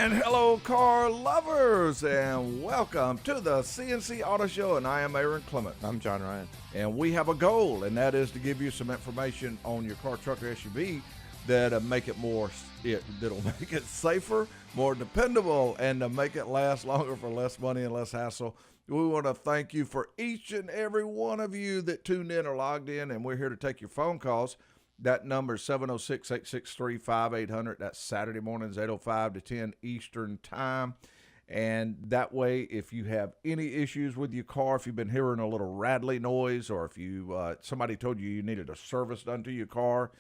And hello, car lovers, and welcome to the CNC Auto Show. And I am Aaron Clement. I'm John Ryan. And we have a goal, and that is to give you some information on your car, truck, or SUV that'll make it safer, more dependable, and to make it last longer for less money and less hassle. We want to thank you for each and every one of you that tuned in or logged in, and we're here to take your phone calls. That number is 706-863-5800. That's Saturday mornings, 8:05 to 10 Eastern time. And that way, if you have any issues with your car, if you've been hearing a little rattly noise, or if you somebody told you needed a service done to your car,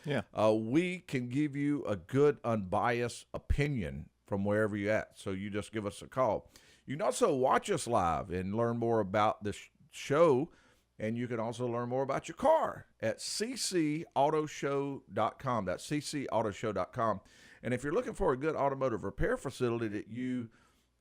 we can give you a good, unbiased opinion from wherever you're at. So you just give us a call. You can also watch us live and learn more about this show. And you can also learn more about your car at ccautoshow.com. That's ccautoshow.com. And if you're looking for a good automotive repair facility that you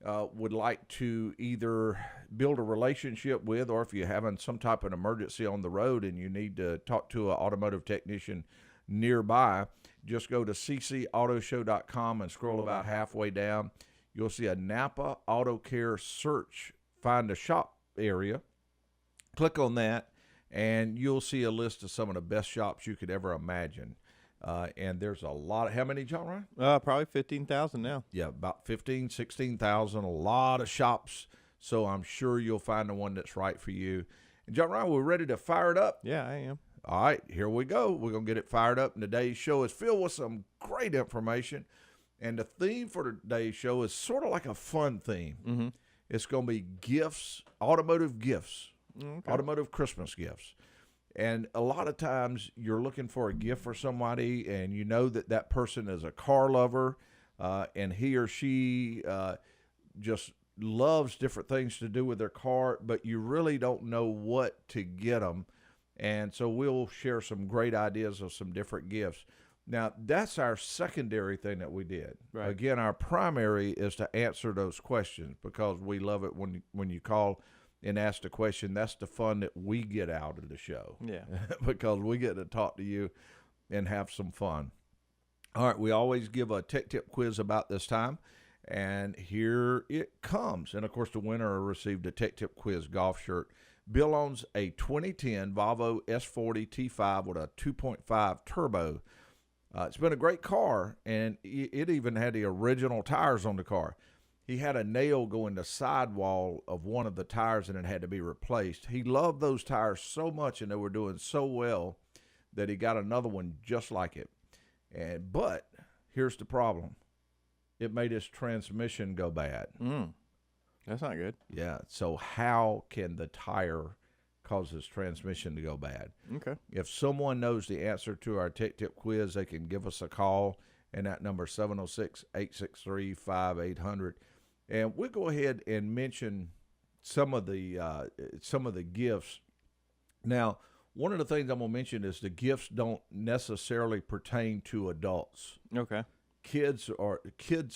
would like to either build a relationship with, or if you're having some type of emergency on the road and you need to talk to an automotive technician nearby, just go to ccautoshow.com and scroll about halfway down. You'll see a Napa Auto Care search. Find a shop area. Click on that, and you'll see a list of some of the best shops you could ever imagine. And there's a lot. How many, John Ryan? Probably 15,000 now. Yeah, about 15, 16,000, a lot of shops. So I'm sure you'll find the one that's right for you. And John Ryan, we're ready to fire it up? Yeah, I am. All right, here we go. We're going to get it fired up. And today's show is filled with some great information. And the theme for today's show is sort of like a fun theme. Mm-hmm. It's going to be gifts, automotive gifts. Okay. Automotive Christmas gifts. And a lot of times you're looking for a gift for somebody, and you know that person is a car lover, and he or she just loves different things to do with their car, but you really don't know what to get them. And so we'll share some great ideas of some different gifts. Now, that's our secondary thing that we did. Right. Again, our primary is to answer those questions, because we love it when you call and ask the question. That's the fun that we get out of the show. Yeah. Because we get to talk to you and have some fun. All right, we always give a tech tip quiz about this time, and here it comes. And, of course, the winner received a tech tip quiz golf shirt. Bill owns a 2010 Volvo S40 T5 with a 2.5 turbo. It's been a great car, and it even had the original tires on the car. He had a nail go in the sidewall of one of the tires, and it had to be replaced. He loved those tires so much, and they were doing so well, that he got another one just like it. But here's the problem. It made his transmission go bad. That's not good. Yeah, so how can the tire cause his transmission to go bad? Okay. If someone knows the answer to our Tech Tip quiz, they can give us a call, and that number is 706-863-5800. And we'll go ahead and mention some of the gifts. Now, one of the things I'm going to mention is the gifts don't necessarily pertain to adults. Okay. Kids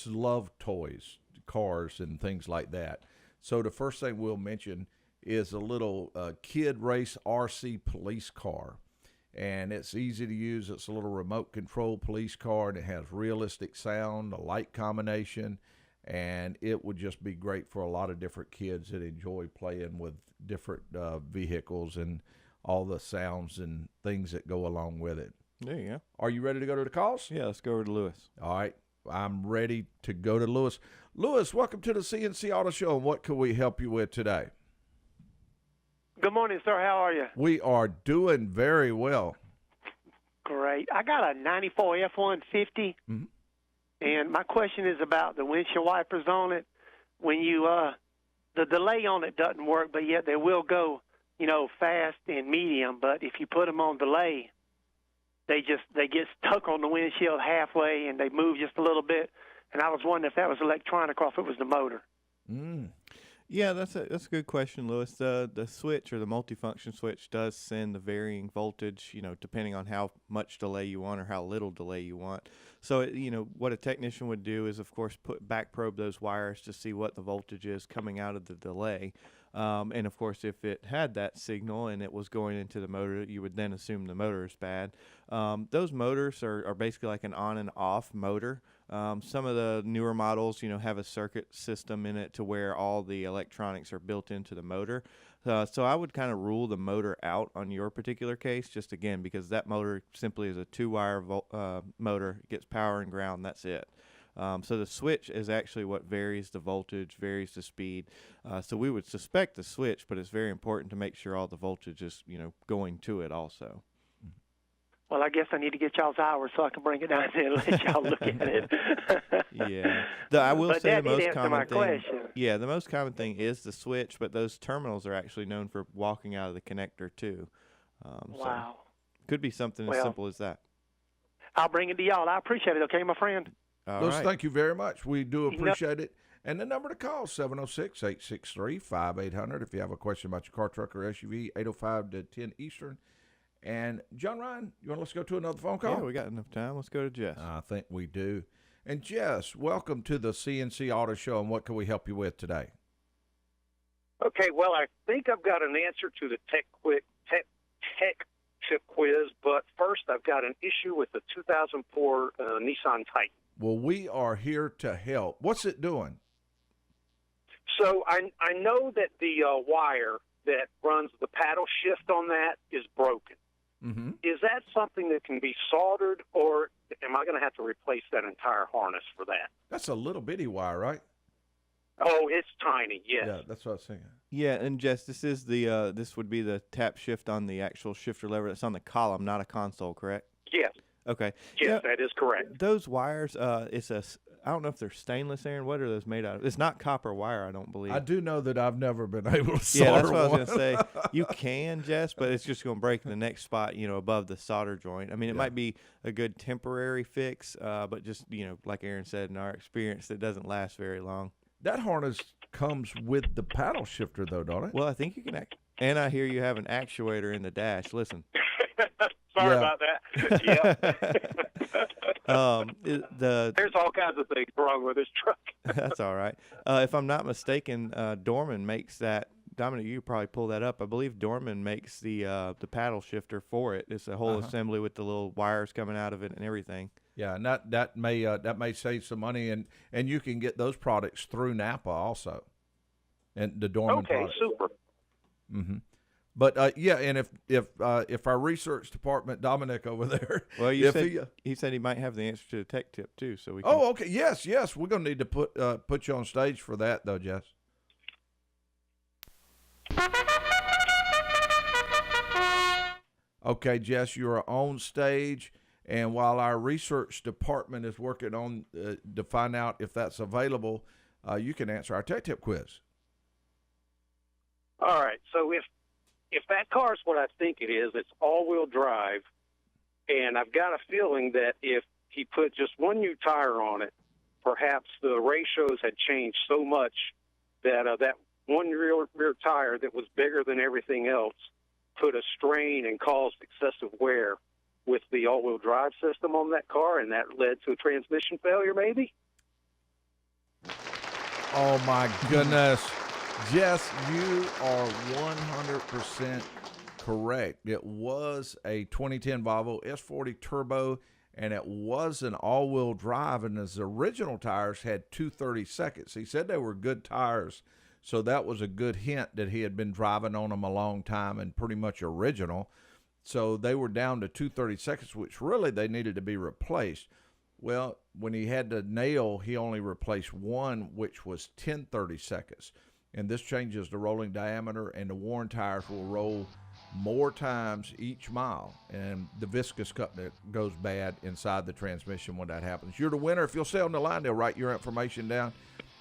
love toys, cars, and things like that. So the first thing we'll mention is a little kid race RC police car. And it's easy to use. It's a little remote control police car, and it has realistic sound, a light combination. And it would just be great for a lot of different kids that enjoy playing with different vehicles and all the sounds and things that go along with it. There you go. Are you ready to go to the calls? Yeah, let's go over to Lewis. All right. I'm ready to go to Lewis. Lewis, welcome to the CNC Auto Show, and what can we help you with today? Good morning, sir. How are you? We are doing very well. Great. I got a 94 F-150. Mm-hmm. And my question is about the windshield wipers on it. When you, the delay on it doesn't work, but yet they will go, fast and medium. But if you put them on delay, they get stuck on the windshield halfway and they move just a little bit. And I was wondering if that was electronic or if it was the motor. Yeah, that's a good question, Lewis. The switch or the multifunction switch does send the varying voltage, depending on how much delay you want or how little delay you want. So, what a technician would do is, of course, back probe those wires to see what the voltage is coming out of the delay. And, of course, if it had that signal and it was going into the motor, you would then assume the motor is bad. Those motors are basically like an on and off motor. Some of the newer models, have a circuit system in it to where all the electronics are built into the motor. So I would kind of rule the motor out on your particular case, just again, because that motor simply is a 2-wire motor. It gets power and ground, that's it. So the switch is actually what varies the voltage, varies the speed. So we would suspect the switch, but it's very important to make sure all the voltage is, going to it also. Well, I guess I need to get y'all's hours so I can bring it down there and let y'all look at it. Yeah. I will but say that the most did answer common my thing. question. Yeah, the most common thing is the switch, but those terminals are actually known for walking out of the connector too. Wow. So could be something as simple as that. I'll bring it to y'all. I appreciate it, okay, my friend? All Lewis, right. thank you very much. We do appreciate it. And the number to call, 706-863-5800. If you have a question about your car, truck, or SUV, 805 to 10 Eastern. And John Ryan, you want to let's go to another phone call? Yeah, we got enough time. Let's go to Jess. I think we do. And Jess, welcome to the CNC Auto Show. And what can we help you with today? Okay, well, I think I've got an answer to the tech tip quiz, but first I've got an issue with the 2004 Nissan Titan. Well, we are here to help. What's it doing? So I know that the wire that runs the paddle shift on that is broken. Mm-hmm. Is that something that can be soldered, or am I going to have to replace that entire harness for that? That's a little bitty wire, right? Oh, it's tiny, yes. Yeah, that's what I was thinking. Yeah, and Jess, this is the this would be the tap shift on the actual shifter lever that's on the column, not a console, correct? Yes. Okay. Yes, that is correct. Those wires, I don't know if they're stainless, Aaron. What are those made out of? It's not copper wire, I don't believe. I do know that I've never been able to solder Yeah, that's what I was one. going to say. You can, Jess, but it's just going to break in the next spot, above the solder joint. I mean, it might be a good temporary fix, but just, like Aaron said, in our experience, it doesn't last very long. That harness comes with the paddle shifter, though, don't it? Well, I think you can and I hear you have an actuator in the dash. Listen. Sorry about that. There's all kinds of things wrong with this truck. That's all right. If I'm not mistaken, Dorman makes that. Dominic, you could probably pull that up. I believe Dorman makes the paddle shifter for it. It's a whole assembly with the little wires coming out of it and everything. Yeah, and that may save some money, and you can get those products through Napa also, and the Dorman products. Okay, super. Mm-hmm. But and if our research department, Dominic over there, well, he said he might have the answer to the tech tip too, so we can. Oh, okay, yes, we're gonna need to put you on stage for that though, Jess. Okay, Jess, you are on stage, and while our research department is working on to find out if that's available, you can answer our tech tip quiz. All right, so if that car is what I think it is, it's all-wheel drive, and I've got a feeling that if he put just one new tire on it, perhaps the ratios had changed so much that that one rear tire that was bigger than everything else put a strain and caused excessive wear with the all-wheel drive system on that car, and that led to a transmission failure, maybe? Oh, my goodness. Jess, you are 100% correct. It was a 2010 Volvo S40 Turbo, and it was an all-wheel drive, and his original tires had 232nds. He said they were good tires, so that was a good hint that he had been driving on them a long time and pretty much original. So they were down to 232nds, which really they needed to be replaced. Well, when he had the nail, he only replaced one, which was 1032nds. And this changes the rolling diameter, and the worn tires will roll more times each mile. And the viscous cut goes bad inside the transmission when that happens. You're the winner. If you'll stay on the line, they'll write your information down.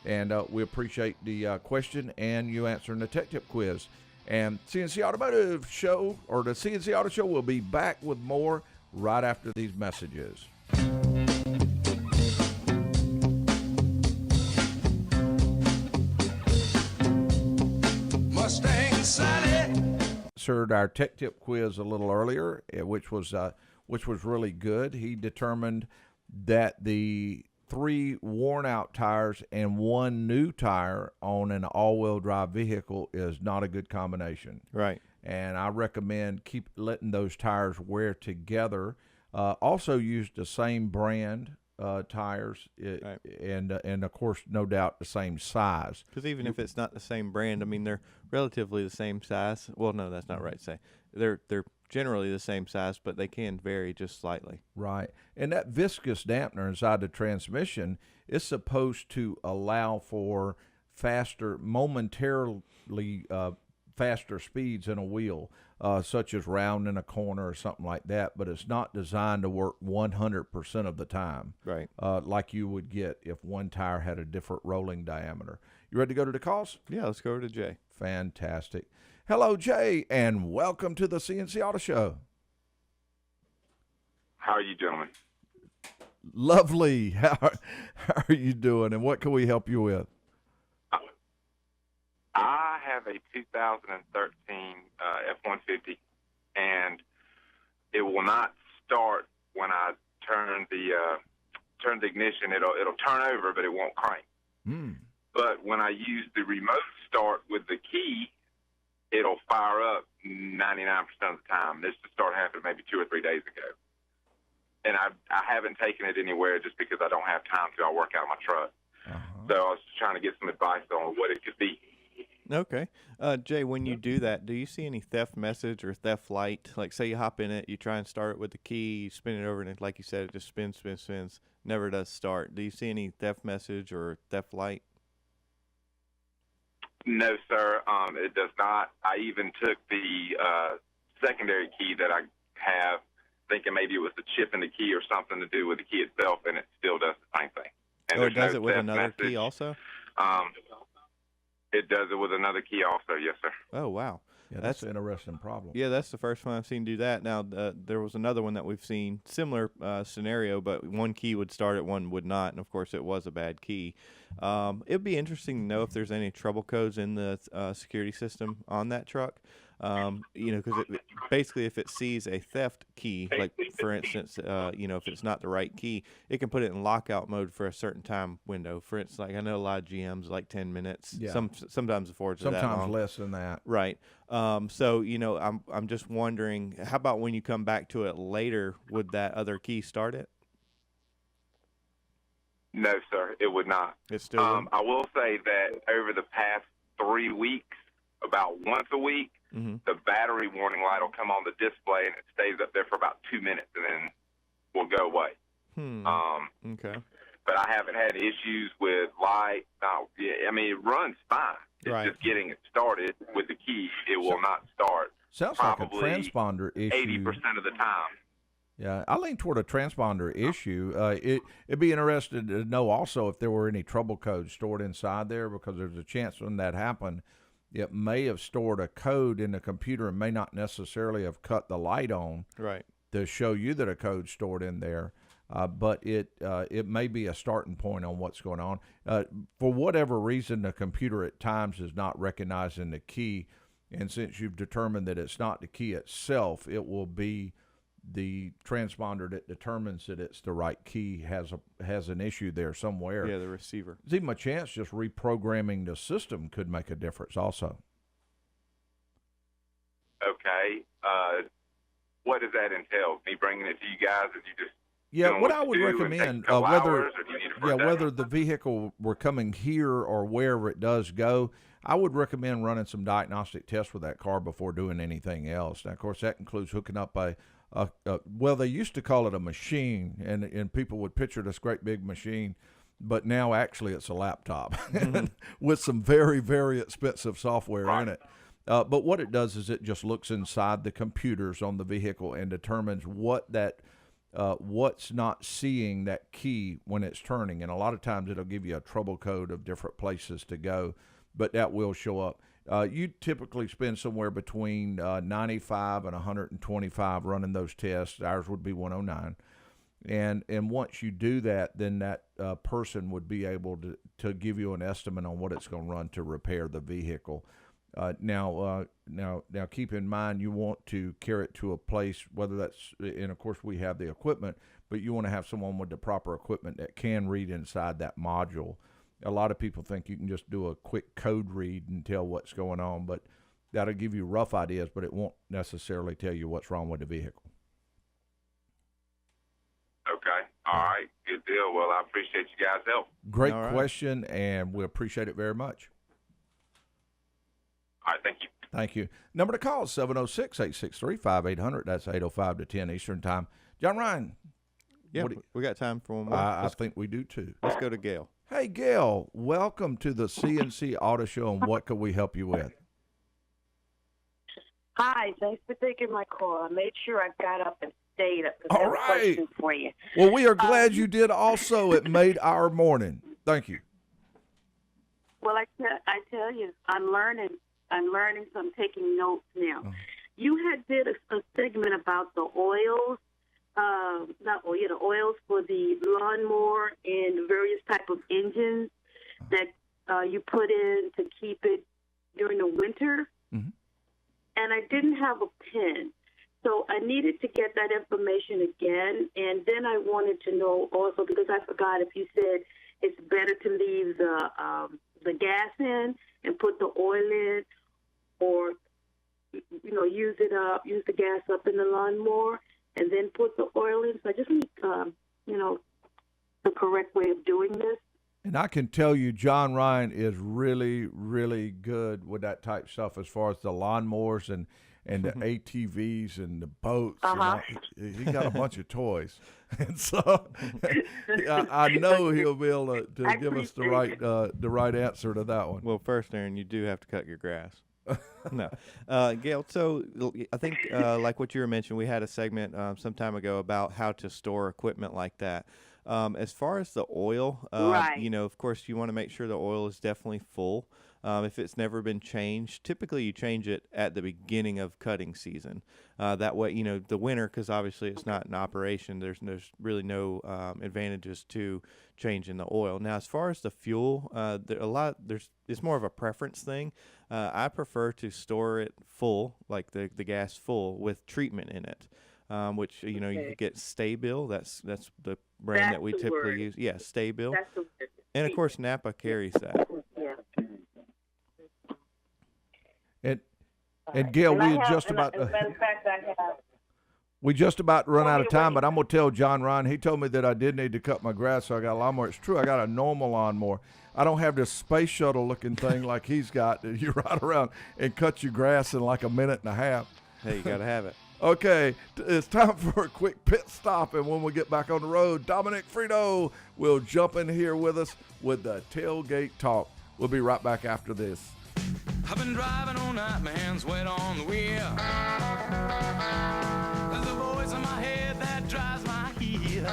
And we appreciate the question and you answering the tech tip quiz. And CNC Automotive Show, or the CNC Auto Show, will be back with more right after these messages. Answered our tech tip quiz a little earlier, which was really good. He determined that the 3 worn out tires and 1 new tire on an all-wheel drive vehicle is not a good combination. Right. And I recommend keep letting those tires wear together. Also use the same brand tires, Right. and of course, no doubt, the same size. Because even if it's not the same brand, I mean, they're relatively the same size. Well, no, that's not right to say. They're generally the same size, but they can vary just slightly. Right. And that viscous dampener inside the transmission is supposed to allow for momentarily faster speeds in a wheel, such as rounding a corner or something like that, but it's not designed to work 100% of the time, Right. like you would get if one tire had a different rolling diameter. You ready to go to the calls? Yeah, let's go over to Jay. Fantastic. Hello, Jay, and welcome to the CNC Auto Show. How are you, gentlemen? Lovely. How are you doing, and what can we help you with? I have a 2013 F-150, and it will not start when I turn the ignition. It'll turn over, but it won't crank. But when I use the remote start with the key, it'll fire up 99% of the time. This start happened maybe 2 or 3 days ago. And I haven't taken it anywhere just because I don't have time to. I work out of my truck. So I was just trying to get some advice on what it could be. Okay. Jay, when you do that, do you see any theft message or theft light? Like, say you hop in it, you try and start it with the key, you spin it over, and like you said, it just spins, never does start. Do you see any theft message or theft light? No, sir. It does not. I even took the secondary key that I have, thinking maybe it was the chip in the key or something to do with the key itself, and it still does the same thing. And It does no it with theft another message. key also? It does it with another key also, yes, sir. Oh, wow. Yeah, that's an interesting problem. Yeah, that's the first one I've seen do that. Now, there was another one that we've seen, similar scenario, but one key would start it, one would not, and of course it was a bad key. It'd be interesting to know if there's any trouble codes in the security system on that truck. Because basically if it sees a theft key, like for instance, if it's not the right key, it can put it in lockout mode for a certain time window. For instance, like I know a lot of GMs like 10 minutes. Yeah. Sometimes the Fords are that Sometimes long. less than that. Right. So I'm just wondering, how about when you come back to it later, would that other key start it? No, sir, it would not. It still wouldn't? I will say that over the past 3 weeks, about once a week, the battery warning light will come on the display, and it stays up there for about 2 minutes, and then will go away. Okay. But I haven't had issues with light. It runs fine. It's Right. just getting it started with the key. It will not start. Sounds like a Probably transponder issue. 80% of the time. Yeah, I lean toward a transponder issue. It'd be interesting to know also if there were any trouble codes stored inside there, because there's a chance when that happened, it may have stored a code in the computer and may not necessarily have cut the light on Right. to show you that a code's stored in there. But it may be a starting point on what's going on. For whatever reason, the computer at times is not recognizing the key, and since you've determined that it's not the key itself, it will be the transponder that determines that it's the right key has an issue there somewhere. Yeah, the receiver. There's even a chance just reprogramming the system could make a difference also. Okay. What does that entail? Me bringing it to you guys, or you just Yeah, doing what what I you would do and recommend, take a couple whether hours, or do you need it for a day? whether the vehicle were coming here or wherever it does go, I would recommend running some diagnostic tests with that car before doing anything else. Now, of course, that includes hooking up well, they used to call it a machine, and people would picture this great big machine, but now actually it's a laptop with some very, very expensive software in it. But what it does is it just looks inside the computers on the vehicle and determines what's not seeing that key when it's turning. And a lot of times it'll give you a trouble code of different places to go, but that will show up. You typically spend somewhere between 95 and 125 running those tests. Ours would be 109. And once you do that, then that person would be able to give you an estimate on what it's going to run to repair the vehicle. Now keep in mind, you want to carry it to a place, whether that's, and of course we have the equipment, but you want to have someone with the proper equipment that can read inside that module. A lot of people think you can just do a quick code read and tell what's going on, but that'll give you rough ideas, but it won't necessarily tell you what's wrong with the vehicle. Okay. All right. Good deal. Well, I appreciate you guys' help. Great All right. question, and we appreciate it very much. All right, thank you. Thank you. Number to call is 706-863-5800. That's 8:05 to 10 Eastern Time. John Ryan. Yeah, what do we got time for one more. I think we do too. Let's go to Gail. Hey, Gail, welcome to the CNC Auto Show, and what could we help you with? Hi, thanks for taking my call. I made sure I got up and stayed up because I All have a right. question for you. Well, we are glad you did also. It made our morning. Thank you. Well, I tell you, I'm learning, so I'm taking notes now. Oh. You had did a segment about the oils, the oils for the lawnmower and the various type of engines that you put in to keep it during the winter. Mhm. And I didn't have a pen. So I needed to get that information again, and then I wanted to know also, because I forgot if you said it's better to leave the gas in and put the oil in, or use the gas up in the lawnmower and then put the oil in. So I just need the correct way of doing this. And I can tell you, John Ryan is really, really good with that type of stuff as far as the lawnmowers and the ATVs and the boats. Uh-huh. He got a bunch of toys. And so I know he'll be able to give us the right answer to that one. Well, first, Aaron, you do have to cut your grass. No. Gail, so I think like what you were mentioning, we had a segment some time ago about how to store equipment like that. As far as the oil, Right. Of course, you want to make sure the oil is definitely full. If it's never been changed, typically you change it at the beginning of cutting season. That way, the winter, because obviously it's not in operation, there's really no advantages to changing the oil. Now, as far as the fuel, it's more of a preference thing. I prefer to store it full, like the gas full, with treatment in it. Which you could get Stay-Bil. That's the brand That's that we the typically word. use. Yeah, Stay-Bil. That's the word. And of course, Napa carries that. Yeah. And Gail, And I we had have- just about As a matter of fact, I have. we just about run Want out me of to time, wait? but I'm gonna tell John Ryan. He told me that I did need to cut my grass, so I got a lawnmower. It's true, I got a normal lawnmower. I don't have this space shuttle looking thing like he's got that you ride around and cut your grass in like a minute and a half. Hey, you gotta have it. Okay, it's time for a quick pit stop, and when we get back on the road, Dominic Frito will jump in here with us with the Tailgate Talk. We'll be right back after this. I've been driving all night, my hands wet on the wheel. There's a voice in my head that drives my heel.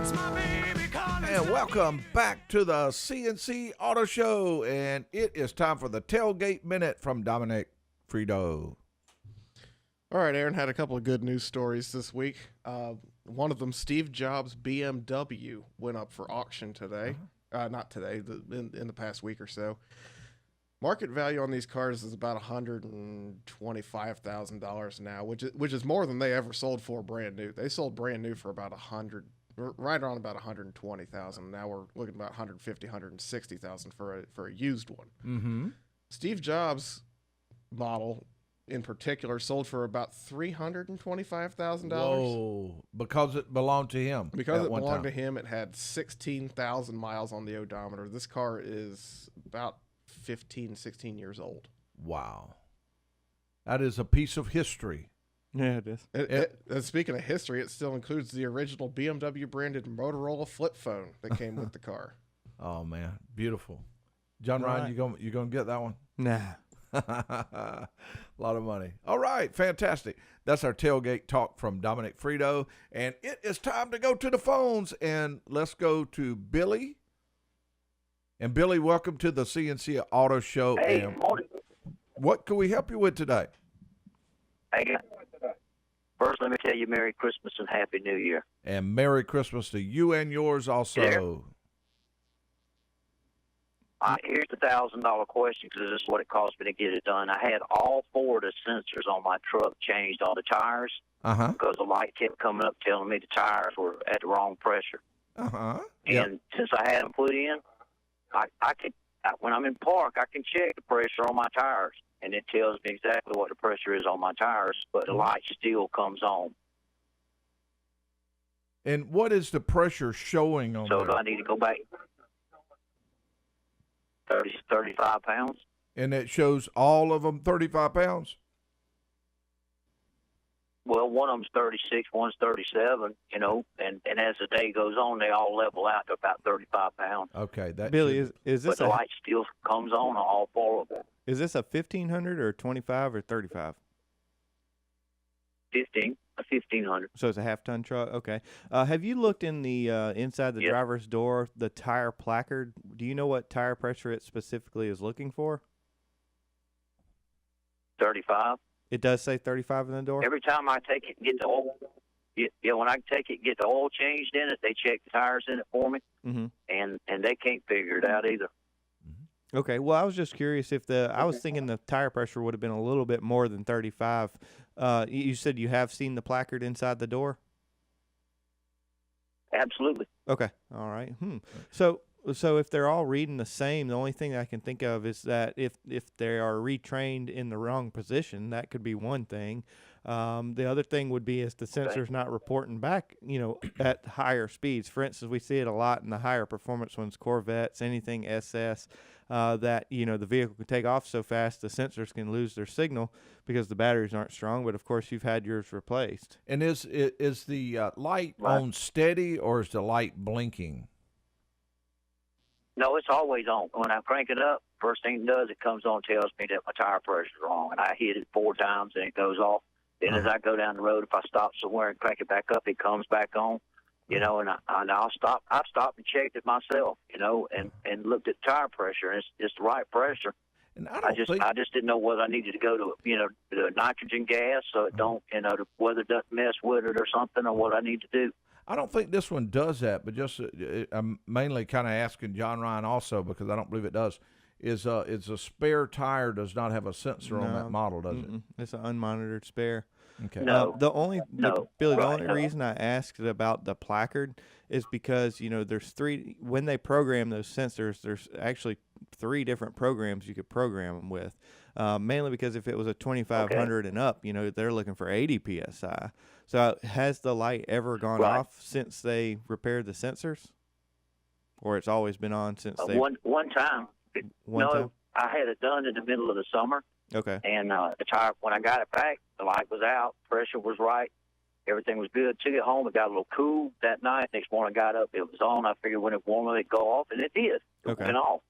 It's my baby calling. And welcome back to the CNC Auto Show, and it is time for the Tailgate Minute from Dominic Frito. All right, Aaron had a couple of good news stories this week. One of them, Steve Jobs' BMW, went up for auction today. Not today, in the past week or so. Market value on these cars is about $125,000 now, which is more than they ever sold for brand new. They sold brand new for about right around about $120,000. Now we're looking at about $150,000, $160,000 for a used one. Mm-hmm. Steve Jobs' model in particular sold for about $325,000. Whoa, because it belonged to him. Because at it one belonged time. to him, it had 16,000 miles on the odometer. This car is about 16 years old. Wow. That is a piece of history. Yeah, it is. And speaking of history, it still includes the original BMW branded Motorola flip phone that came with the car. Oh, man. Beautiful. John All Ryan, right. you gonna get that one? Nah. A lot of money. All right, fantastic. That's our Tailgate Talk from Dominic Frito. And it is time to go to the phones. And let's go to Billy. And Billy, welcome to the CNC Auto Show. Hey, And morning. what can we help you with today? Hey, first, let me tell you Merry Christmas and Happy New Year. And Merry Christmas to you and yours also. There. Here's the $1,000 question, because this is what it cost me to get it done. I had all four of the sensors on my truck changed on the tires Uh-huh. because the light kept coming up telling me the tires were at the wrong pressure. Uh-huh. And since I had them put in, I could, when I'm in park, I can check the pressure on my tires, and it tells me exactly what the pressure is on my tires, but the light still comes on. And what is the pressure showing on So there? do I need to go back 35 pounds? And it shows all of them 35 pounds? Well, one of them's 36, one's 37, you know, and as the day goes on, they all level out to about 35 pounds. Okay. That Billy, should- is But this the light still comes on all four of them. is this a 1500 or 25 or 35? 1500. So it's a half-ton truck. Okay. Have you looked in the inside the Yep. driver's door, the tire placard? Do you know what tire pressure it specifically is looking for? 35. It does say 35 in the door. Every time I take it and get the oil, when I take it and get the oil changed in it, they check the tires in it for me, Mm-hmm. and they can't figure it out either. Okay. Well, I was just curious if I was thinking the tire pressure would have been a little bit more than 35. You said you have seen the placard inside the door. Absolutely. Okay. All right. So if they're all reading the same, the only thing I can think of is that if they are retrained in the wrong position, that could be one thing. The other thing would be is the sensor's not reporting back, you know, at higher speeds. For instance, we see it a lot in the higher performance ones, Corvettes, anything SS, that, you know, the vehicle can take off so fast the sensors can lose their signal because the batteries aren't strong. But of course, you've had yours replaced. And is the light Right. on steady, or is the light blinking? No, it's always on. When I crank it up, first thing it does, it comes on, tells me that my tire pressure's wrong, and I hit it 4 times and it goes off. Then as I go down the road, if I stop somewhere and crank it back up, it comes back on. You know, and I'll stop. I've stopped and checked it myself. You know, and looked at tire pressure, and it's the right pressure. And I just didn't know whether I needed to go to, you know, the nitrogen gas so it don't, you know, the weather doesn't mess with it or something, or what I need to do. I don't think this one does that, but just I'm mainly kind of asking John Ryan also, because I don't believe it does. Is a spare tire does not have a sensor on that model, does it? It's an unmonitored spare. Okay. No. Billy, the Right, only reason I asked about the placard is because, you know, when they program those sensors, there's actually 3 different programs you could program them with. Mainly because if it was a 2500 and up, you know, they're looking for 80 PSI. So has the light ever gone Right. off since they repaired the sensors? Or it's always been on since they... One time. One time? I had it done in the middle of the summer. Okay. And the tire, when I got it back, the light was out, pressure was right, everything was good. Took it home, it got a little cool that night. Next morning I got up, it was on. I figured when it warmed, it'd go off, and it did. It went off.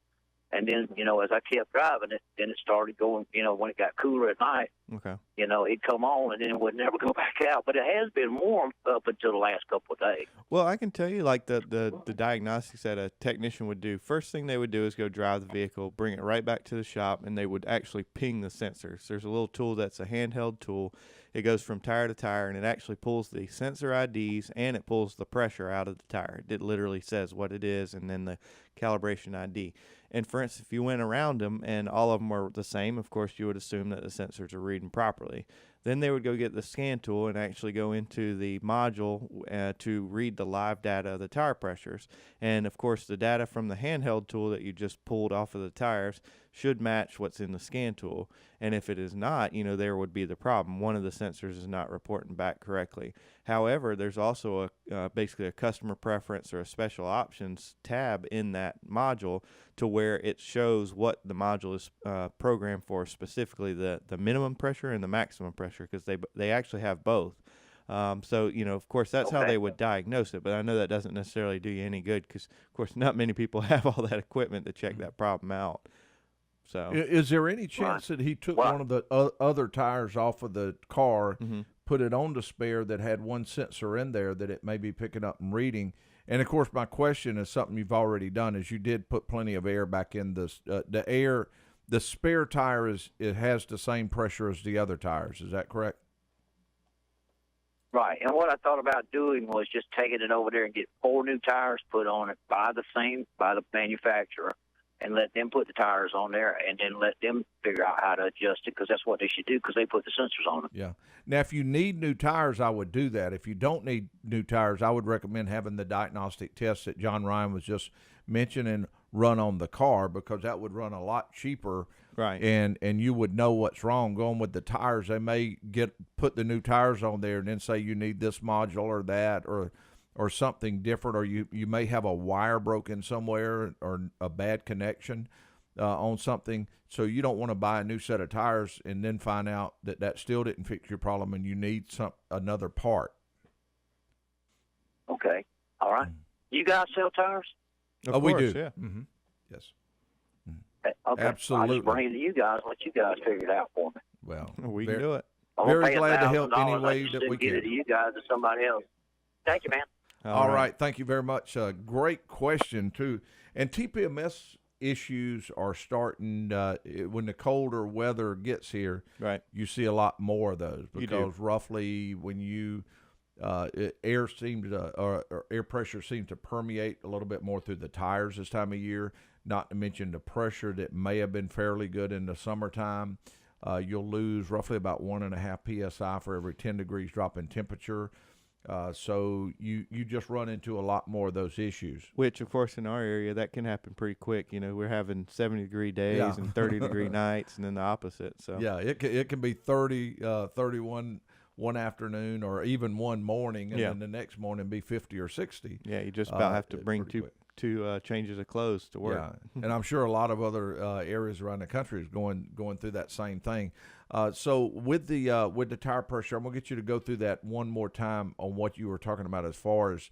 And then, you know, as I kept driving it, then it started going, you know, when it got cooler at night, Okay. you know, it'd come on, and then it would never go back out. But it has been warm up until the last couple of days. Well, I can tell you, like, the diagnostics that a technician would do, first thing they would do is go drive the vehicle, bring it right back to the shop, and they would actually ping the sensors. There's a little tool that's a handheld tool. It goes from tire to tire, and it actually pulls the sensor IDs, and it pulls the pressure out of the tire. It literally says what it is, and then the calibration ID. And for instance, if you went around them and all of them were the same, of course, you would assume that the sensors are reading properly. Then they would go get the scan tool and actually go into the module to read the live data of the tire pressures. And of course, the data from the handheld tool that you just pulled off of the tires should match what's in the scan tool. And if it is not, you know, there would be the problem. One of the sensors is not reporting back correctly. However, there's also basically a customer preference or a special options tab in that module to where it shows what the module is programmed for, specifically the minimum pressure and the maximum pressure, because they actually have both. So, you know, of course, that's how they would diagnose it, but I know that doesn't necessarily do you any good because, of course, not many people have all that equipment to check that problem out. So, is there any chance that he took one of the other tires off of the car, put it on the spare that had one sensor in there that it may be picking up and reading? And of course, my question is something you've already done, is you did put plenty of air back in the air. The spare tire it has the same pressure as the other tires. Is that correct? Right. And what I thought about doing was just taking it over there and get 4 new tires put on it by the manufacturer, and let them put the tires on there, and then let them figure out how to adjust it, because that's what they should do, because they put the sensors on them. Yeah. Now, if you need new tires, I would do that. If you don't need new tires, I would recommend having the diagnostic test that John Ryan was just mentioning run on the car, because that would run a lot cheaper. Right. And you would know what's wrong. Going with the tires, they may put the new tires on there and then say you need this module or that, or or something different, or you may have a wire broken somewhere or a bad connection on something. So you don't want to buy a new set of tires and then find out that still didn't fix your problem and you need another part. Okay. All right. You guys sell tires? Of we course, do. yeah. Mm-hmm. Yes. Okay. Absolutely. I'll just bring it to you guys. Let you guys figure it out for me. Well, We can do it. I'm Very gonna pay glad to help $1,000. any way I just that we didn't get it can. to you guys or somebody else. Thank you, man. All right. Thank you very much. Great question, too. And TPMS issues are starting when the colder weather gets here. Right. You see a lot more of those You because roughly when you air seems to or air pressure seems to permeate a little bit more through the tires this time of year. Not to mention the pressure that may have been fairly good in the summertime. You'll lose roughly about 1.5 psi for every 10 degrees drop in temperature. So you just run into a lot more of those issues. Which, of course, in our area, that can happen pretty quick. You know, we're having 70-degree days and 30-degree nights, and then the opposite. So yeah, it can be 30, 31 one afternoon or even one morning, and then the next morning be 50 or 60. Yeah, you just about have to bring two changes of clothes to work. Yeah, and I'm sure a lot of other areas around the country is going through that same thing. So with the tire pressure, I'm gonna get you to go through that one more time on what you were talking about as far as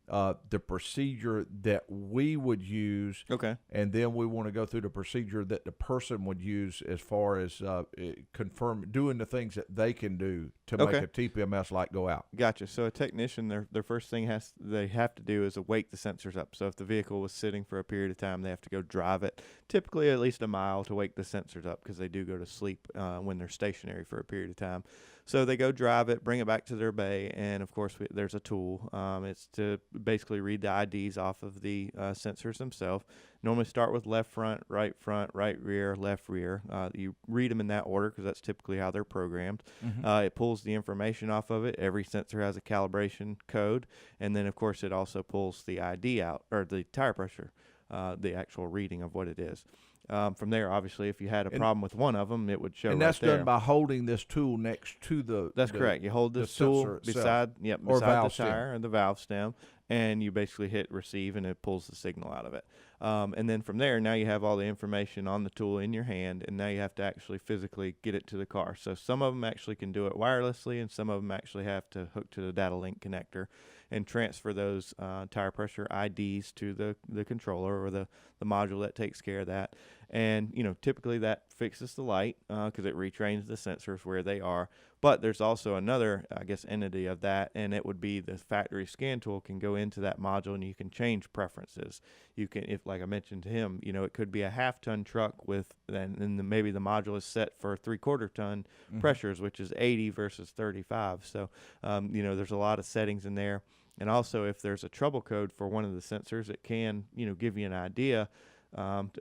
the procedure that we would use. Okay. And then we want to go through the procedure that the person would use as far as doing the things that they can do to make a TPMS light go out. Gotcha. So a technician, their first thing they have to do is wake the sensors up. So if the vehicle was sitting for a period of time, they have to go drive it, typically at least a mile, to wake the sensors up because they do go to sleep when they're stationary for a period of time. So they go drive it, bring it back to their bay, and of course there's a tool. It's to basically read the IDs off of the sensors themselves. Normally start with left front, right rear, left rear. You read them in that order because that's typically how they're programmed. Mm-hmm. It pulls the information off of it. Every sensor has a calibration code, and then of course it also pulls the ID out, or the tire pressure, the actual reading of what it is. From there, obviously, if you had a problem with one of them, it would show. And that's right there. done by holding this tool next to the. That's correct. You hold this tool beside the tire and the valve stem, and you basically hit receive, and it pulls the signal out of it. And then from there, now you have all the information on the tool in your hand, and now you have to actually physically get it to the car. So some of them actually can do it wirelessly, and some of them actually have to hook to the data link connector and transfer those tire pressure IDs to the controller or the module that takes care of that. And, you know, typically that fixes the light because it retrains the sensors where they are. But there's also another, I guess, entity of that, and it would be the factory scan tool can go into that module, and you can change preferences. You can, if like I mentioned to him, you know, it could be a half-ton truck with, and maybe the module is set for 3/4-ton pressures, which is 80 versus 35. So, you know, there's a lot of settings in there. And also, if there's a trouble code for one of the sensors, it can, you know, give you an idea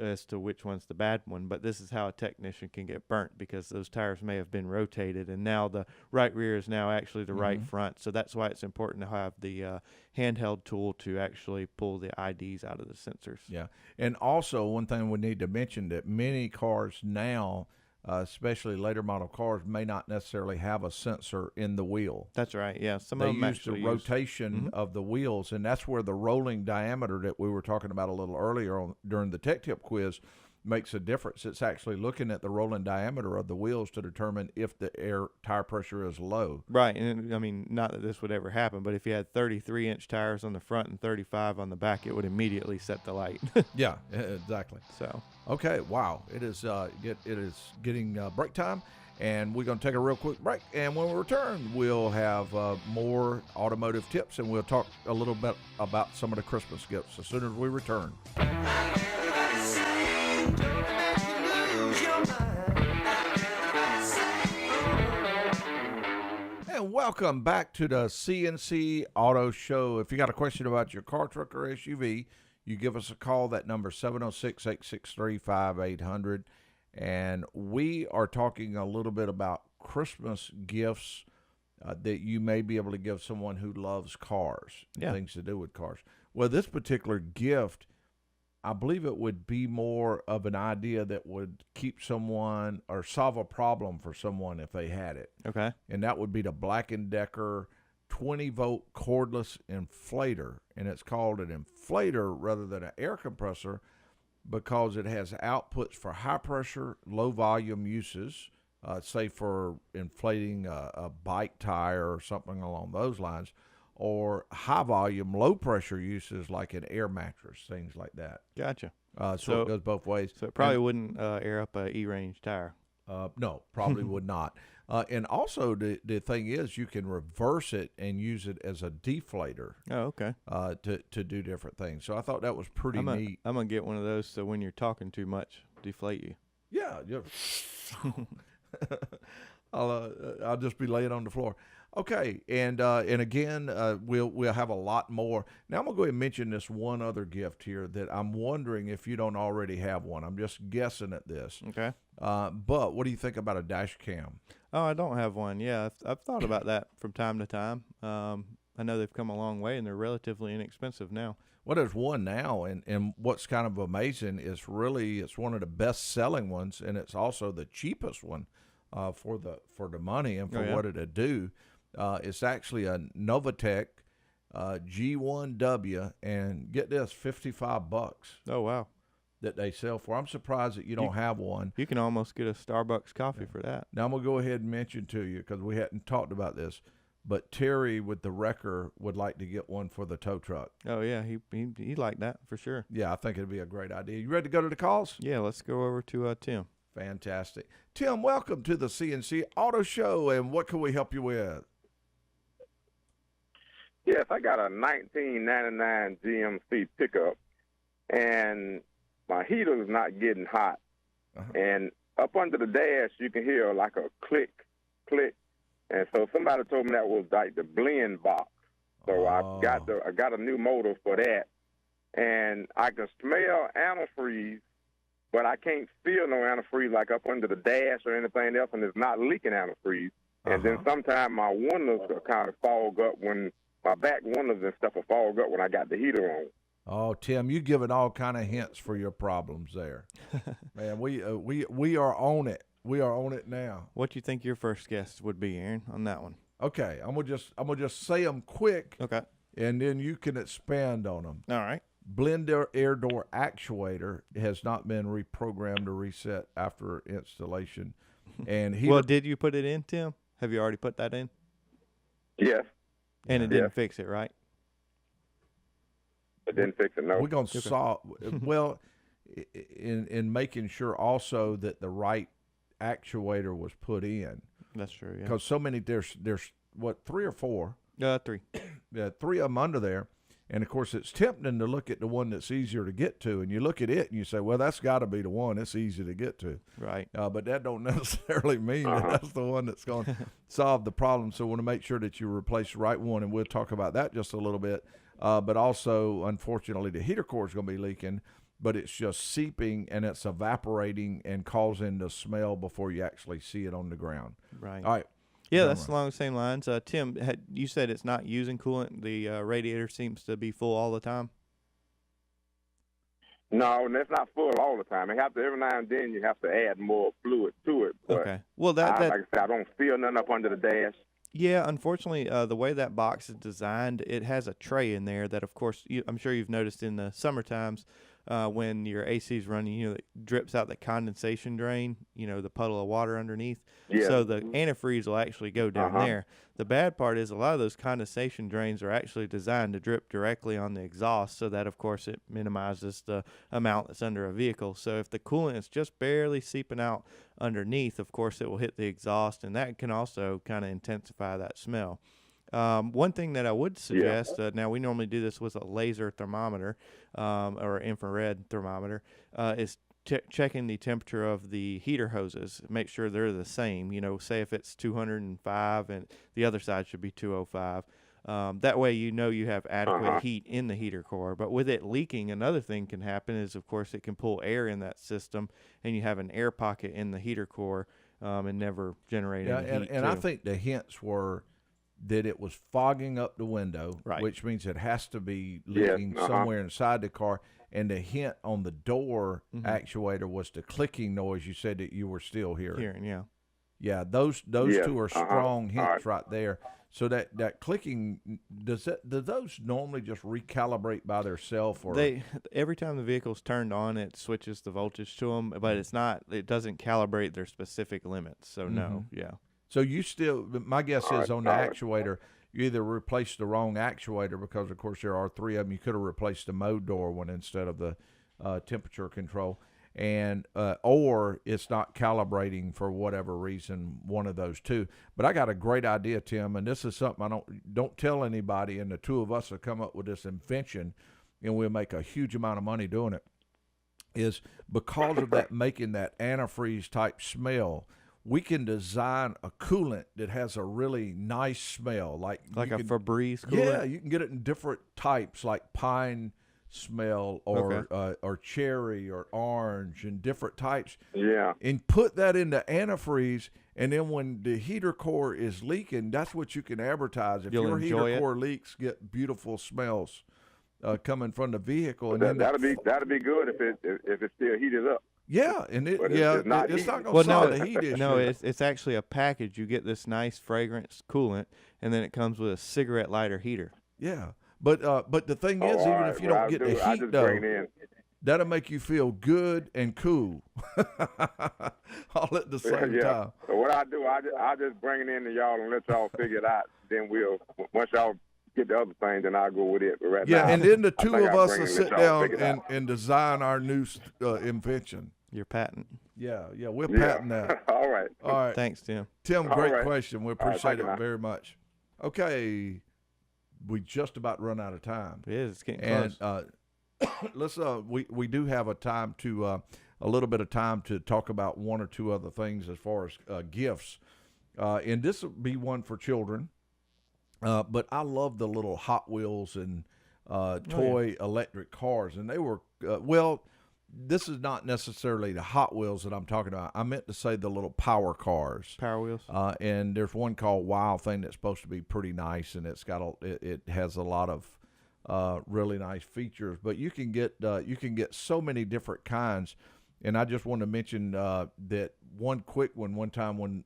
as to which one's the bad one. But this is how a technician can get burnt, because those tires may have been rotated, and now the right rear is now actually the right front. So that's why it's important to have the handheld tool to actually pull the IDs out of the sensors. Yeah. And also, one thing we need to mention, that many cars now, especially later model cars, may not necessarily have a sensor in the wheel. That's right. Yeah, some they of them use actually the rotation of the wheels, and that's where the rolling diameter that we were talking about a little earlier during the tech tip quiz makes a difference. It's actually looking at the rolling diameter of the wheels to determine if the tire pressure is low. Right, and I mean, not that this would ever happen, but if you had 33-inch tires on the front and 35 on the back, it would immediately set the light. Yeah, exactly. So okay, wow, it is getting break time, and we're going to take a real quick break. And when we return, we'll have more automotive tips, and we'll talk a little bit about some of the Christmas gifts as soon as we return. And welcome back to the CNC Auto Show. If you got a question about your car, truck, or SUV, you give us a call. That number is 706-863-5800. And we are talking a little bit about Christmas gifts that you may be able to give someone who loves cars, things to do with cars. Well, this particular gift, I believe it would be more of an idea that would keep someone or solve a problem for someone if they had it. okay, And that would be the Black & Decker 20-volt cordless inflator, and it's called an inflator rather than an air compressor because it has outputs for high pressure, low volume uses, say for inflating a bike tire or something along those lines, or high volume, low pressure uses like an air mattress, things like that. Gotcha. So it goes both ways. So it probably wouldn't air up a E-range tire. No, probably would not. And also the thing is you can reverse it and use it as a deflator. Oh, okay. To do different things. So I thought that was pretty neat. I'm going to get one of those so when you're talking too much, deflate you. Yeah. I'll just be laying on the floor. Okay, and again, we'll have a lot more. Now I'm gonna go ahead and mention this one other gift here that I'm wondering if you don't already have one. I'm just guessing at this. Okay. But what do you think about a dash cam? Oh, I don't have one. Yeah, I've thought about that from time to time. I know they've come a long way and they're relatively inexpensive now. Well, there's one now, and what's kind of amazing is really it's one of the best selling ones, and it's also the cheapest one for the money and for what it'll do. It's actually a Novatech G1W, and get this, $55. Oh, wow. That they sell for. I'm surprised that you don't have one. You can almost get a Starbucks coffee for that. Now I'm gonna go ahead and mention to you because we hadn't talked about this, but Terry with the wrecker would like to get one for the tow truck. Oh yeah, he liked that for sure. Yeah, I think it'd be a great idea. You ready to go to the calls? Yeah, let's go over to Tim. Fantastic. Tim, welcome to the CNC Auto Show, and what can we help you with? Yes, I got a 1999 GMC pickup, and my heater is not getting hot. And up under the dash, you can hear like a click, click. And so somebody told me that was like the blend box. So I got a new motor for that, and I can smell antifreeze, but I can't feel no antifreeze like up under the dash or anything else, and it's not leaking antifreeze. And then sometimes my windows kind of fog up when my back windows and stuff will fog up when I got the heater on. Oh, Tim, you giving all kind of hints for your problems there. Man, we are on it. We are on it now. What do you think your first guess would be, Aaron, on that one? Okay, I'm gonna just say them quick. Okay. And then you can expand on them. All right. Blender air door actuator has not been reprogrammed or reset after installation. And well, did you put it in, Tim? Have you already put that in? Yes. And it didn't fix it, right? It didn't fix it, no. We're going to solve, well, in making sure also that the right actuator was put in. That's true, yeah. Because so many, there's what, 3 or 4? 3. Yeah, 3 of them under there. And, of course, it's tempting to look at the one that's easier to get to. And you look at it and you say, well, that's got to be the one that's easy to get to. Right. But that don't necessarily mean that that's the one that's going to solve the problem. So we want to make sure that you replace the right one, and we'll talk about that just a little bit. But also, unfortunately, the heater core is going to be leaking, but it's just seeping and it's evaporating and causing the smell before you actually see it on the ground. Right. All right. Yeah, that's along the same lines. Tim, you said it's not using coolant. The radiator seems to be full all the time. No, and it's not full all the time. Every now and then you have to add more fluid to it. But okay. Well, like I said, I don't feel nothing up under the dash. Yeah, unfortunately, the way that box is designed, it has a tray in there that, of course, I'm sure you've noticed in the summer times when your AC is running, it drips out the condensation drain, the puddle of water underneath. Yeah. So the antifreeze will actually go down there. The bad part is a lot of those condensation drains are actually designed to drip directly on the exhaust so that, of course, it minimizes the amount that's under a vehicle. So if the coolant is just barely seeping out underneath, of course, it will hit the exhaust, and that can also kind of intensify that smell. One thing that I would suggest, now we normally do this with a laser thermometer or infrared thermometer, is checking the temperature of the heater hoses. Make sure they're the same. Say if it's 205 and the other side should be 205. That way you have adequate heat in the heater core. But with it leaking, another thing can happen is, of course, it can pull air in that system, and you have an air pocket in the heater core and never generate any heat. And I think the hints were that it was fogging up the window, which means it has to be leaking somewhere inside the car. And the hint on the door actuator was the clicking noise you said that you were still hearing. Yeah. Yeah, those two are strong hints right there. So that clicking, do those normally just recalibrate by themselves? Or Every time the vehicle's turned on, it switches the voltage to them, but it doesn't calibrate their specific limits. So no, yeah. So you still, my guess is on the actuator, you either replaced the wrong actuator because, of course, there are 3 of them. You could have replaced the mode door one instead of the temperature control, and or it's not calibrating for whatever reason, one of those two. But I got a great idea, Tim, and this is something I don't tell anybody, and the two of us have come up with this invention, and we'll make a huge amount of money doing it, is because of that making that antifreeze type smell. We can design a coolant that has a really nice smell, like a Febreze coolant. Yeah, you can get it in different types, like pine smell or cherry or orange, and different types. Yeah. And put that into antifreeze, and then when the heater core is leaking, that's what you can advertise. If your heater core leaks, get beautiful smells coming from the vehicle. Well, and that'll be good if it's still heated up. Yeah, and it's not going to solve the heat issue. No, it's actually a package. You get this nice fragrance coolant, and then it comes with a cigarette lighter heater. Yeah, but the thing is, even if you don't get the heat though, that'll make you feel good and cool all at the same time. So what I do, I just bring it in to y'all and let y'all figure it out. Then once y'all get the other thing, then I'll go with it. But right now, and then the two of us will sit down and design our new invention. Your patent. Yeah, we'll patent that. All right. Thanks, Tim. Tim, great question. We appreciate it very much. Okay, we just about run out of time. It is. It's getting close. Let's we do have a little bit of time to talk about one or two other things as far as gifts, and this will be one for children. But I love the little Hot Wheels and toy electric cars, and they were this is not necessarily the Hot Wheels that I'm talking about. I meant to say the little power cars. Power Wheels. And there's one called Wild Thing that's supposed to be pretty nice, and it has a lot of really nice features. But you can get so many different kinds. And I just want to mention that one quick one. One time when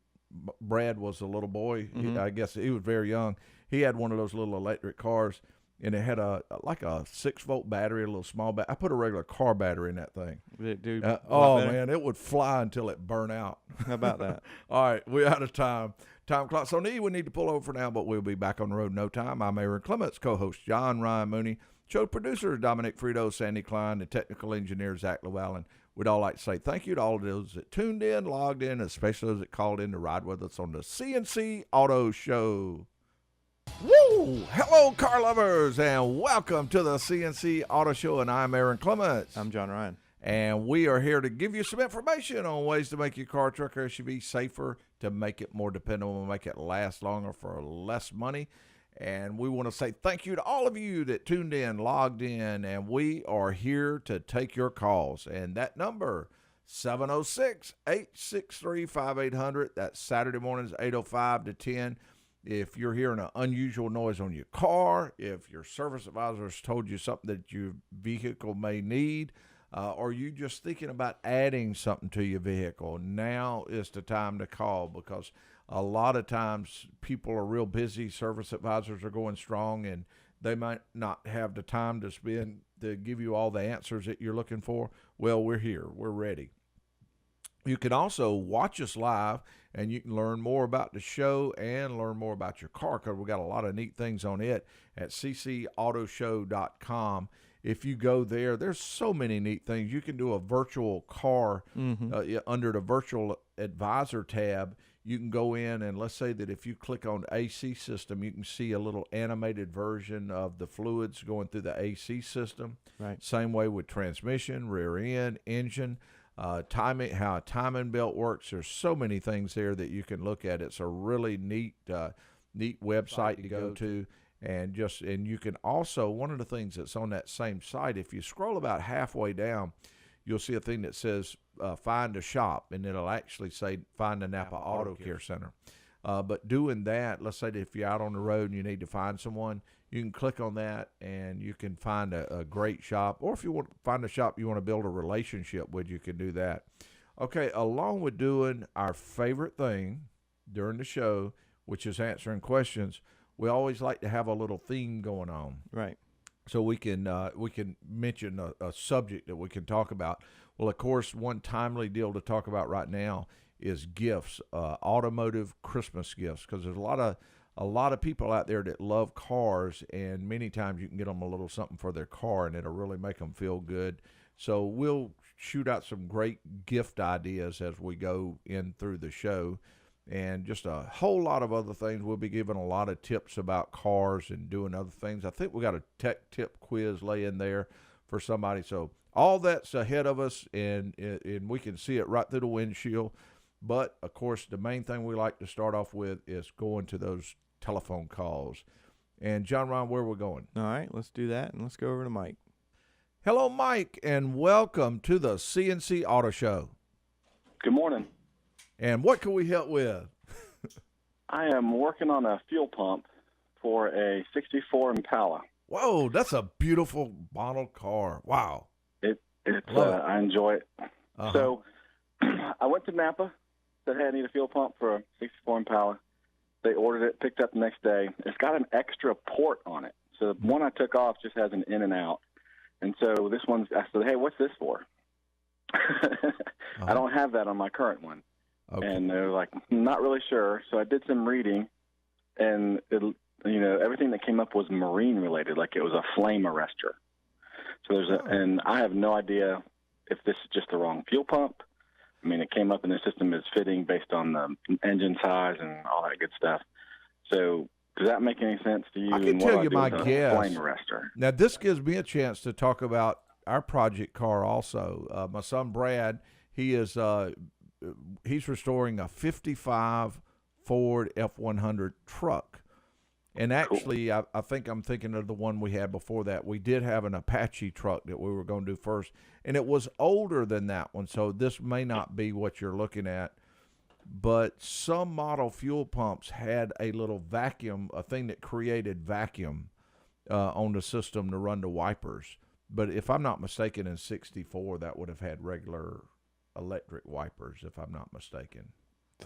Brad was a little boy, I guess he was very young. He had one of those little electric cars, and it had a 6-volt battery, a little small battery. I put a regular car battery in that thing. Dude, man, it would fly until it burned out. How about that? All right, we're out of time. Time clock. So we need to pull over for now, but we'll be back on the road in no time. I'm Aaron Clements, co-host John Ryan Mooney, show producer Dominic Frito, Sandy Klein, the technical engineer Zach Llewellyn. We'd all like to say thank you to all of those that tuned in, logged in, especially those that called in to ride with us on the CNC Auto Show. Woo! Hello, car lovers, and welcome to the CNC Auto Show, and I'm Aaron Clements. I'm John Ryan. And we are here to give you some information on ways to make your car, truck, or SUV safer, to make it more dependable, make it last longer for less money. And we want to say thank you to all of you that tuned in, logged in, and we are here to take your calls. And that number, 706-863-5800. That's Saturday mornings, 8:05 to 10. If you're hearing an unusual noise on your car, if your service advisor has told you something that your vehicle may need, or you just thinking about adding something to your vehicle, now is the time to call, because a lot of times people are real busy. Service advisors are going strong, and they might not have the time to spend to give you all the answers that you're looking for. Well, we're here. We're ready. You can also watch us live, and you can learn more about the show and learn more about your car, because we got a lot of neat things on it at ccautoshow.com. If you go there, there's so many neat things. You can do a virtual car under the virtual advisor tab. You can go in, and let's say that if you click on AC system, you can see a little animated version of the fluids going through the AC system. Right. Same way with transmission, rear end, engine. Timing, how a timing belt works. There's so many things there that you can look at. It's a really neat website to go to, and you can also, one of the things that's on that same site, if you scroll about halfway down, you'll see a thing that says find a shop, and it'll actually say find a Napa Auto Care Center. But doing that, let's say that if you're out on the road and you need to find someone, you can click on that and you can find a great shop. Or if you want to find a shop you want to build a relationship with, you can do that. Okay, along with doing our favorite thing during the show, which is answering questions, we always like to have a little theme going on. Right. So we can mention a subject that we can talk about. Well, of course, one timely deal to talk about right now is gifts, automotive Christmas gifts, because there's a lot of people out there that love cars, and many times you can get them a little something for their car, and it'll really make them feel good. So we'll shoot out some great gift ideas as we go in through the show, and just a whole lot of other things. We'll be giving a lot of tips about cars and doing other things. I think we got a tech tip quiz lay in there for somebody. So all that's ahead of us, and we can see it right through the windshield. But, of course, the main thing we like to start off with is going to those telephone calls. And, John Ron, where are we going? All right, let's do that, and let's go over to Mike. Hello, Mike, and welcome to the CNC Auto Show. Good morning. And what can we help with? I am working on a fuel pump for a 64 Impala. Whoa, that's a beautiful model car. Wow. I enjoy it. Uh-huh. So I went to Napa, said, hey, I need a fuel pump for a 64 Impala. They ordered it, picked up the next day. It's got an extra port on it. So the one I took off just has an in and out. And so this one's, I said, hey, what's this for? I don't have that on my current one. Okay. And they're like, not really sure. So I did some reading, and everything that came up was marine related, like it was a flame arrestor. So and I have no idea if this is just the wrong fuel pump. I mean, it came up in the system as fitting based on the engine size and all that good stuff. So does that make any sense to you? I can tell you my guess. Flame arrestor. Now, this gives me a chance to talk about our project car also. My son Brad, he's restoring a 55 Ford F-100 truck. And actually, cool. I think I'm thinking of the one we had before that. We did have an Apache truck that we were going to do first, and it was older than that one, so this may not be what you're looking at. But some model fuel pumps had a little vacuum, a thing that created vacuum on the system to run the wipers. But if I'm not mistaken, in 64, that would have had regular electric wipers, if I'm not mistaken.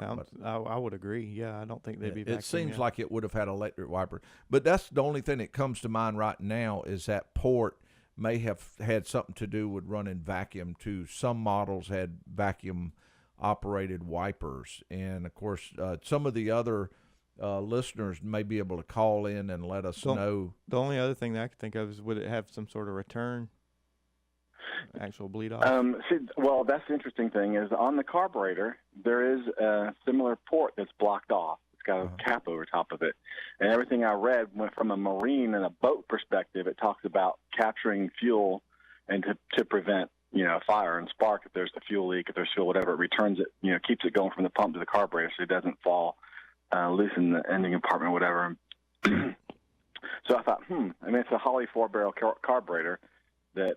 I would agree. Yeah, I don't think they'd be vacuum. It seems like it would have had electric wiper. But that's the only thing that comes to mind right now is that port may have had something to do with running vacuum too. Some models had vacuum-operated wipers. And, of course, some of the other listeners may be able to call in and let us know. The only other thing that I could think of is, would it have some sort of return? Actual bleed off? Well, that's the interesting thing is on the carburetor, there is a similar port that's blocked off. It's got a cap over top of it. And everything I read went from a marine and a boat perspective. It talks about capturing fuel and to prevent, fire and spark if there's a fuel leak, if there's fuel, whatever. It returns it, keeps it going from the pump to the carburetor so it doesn't fall loose in the ending compartment or whatever. So I thought, it's a Holley 4-barrel carburetor. That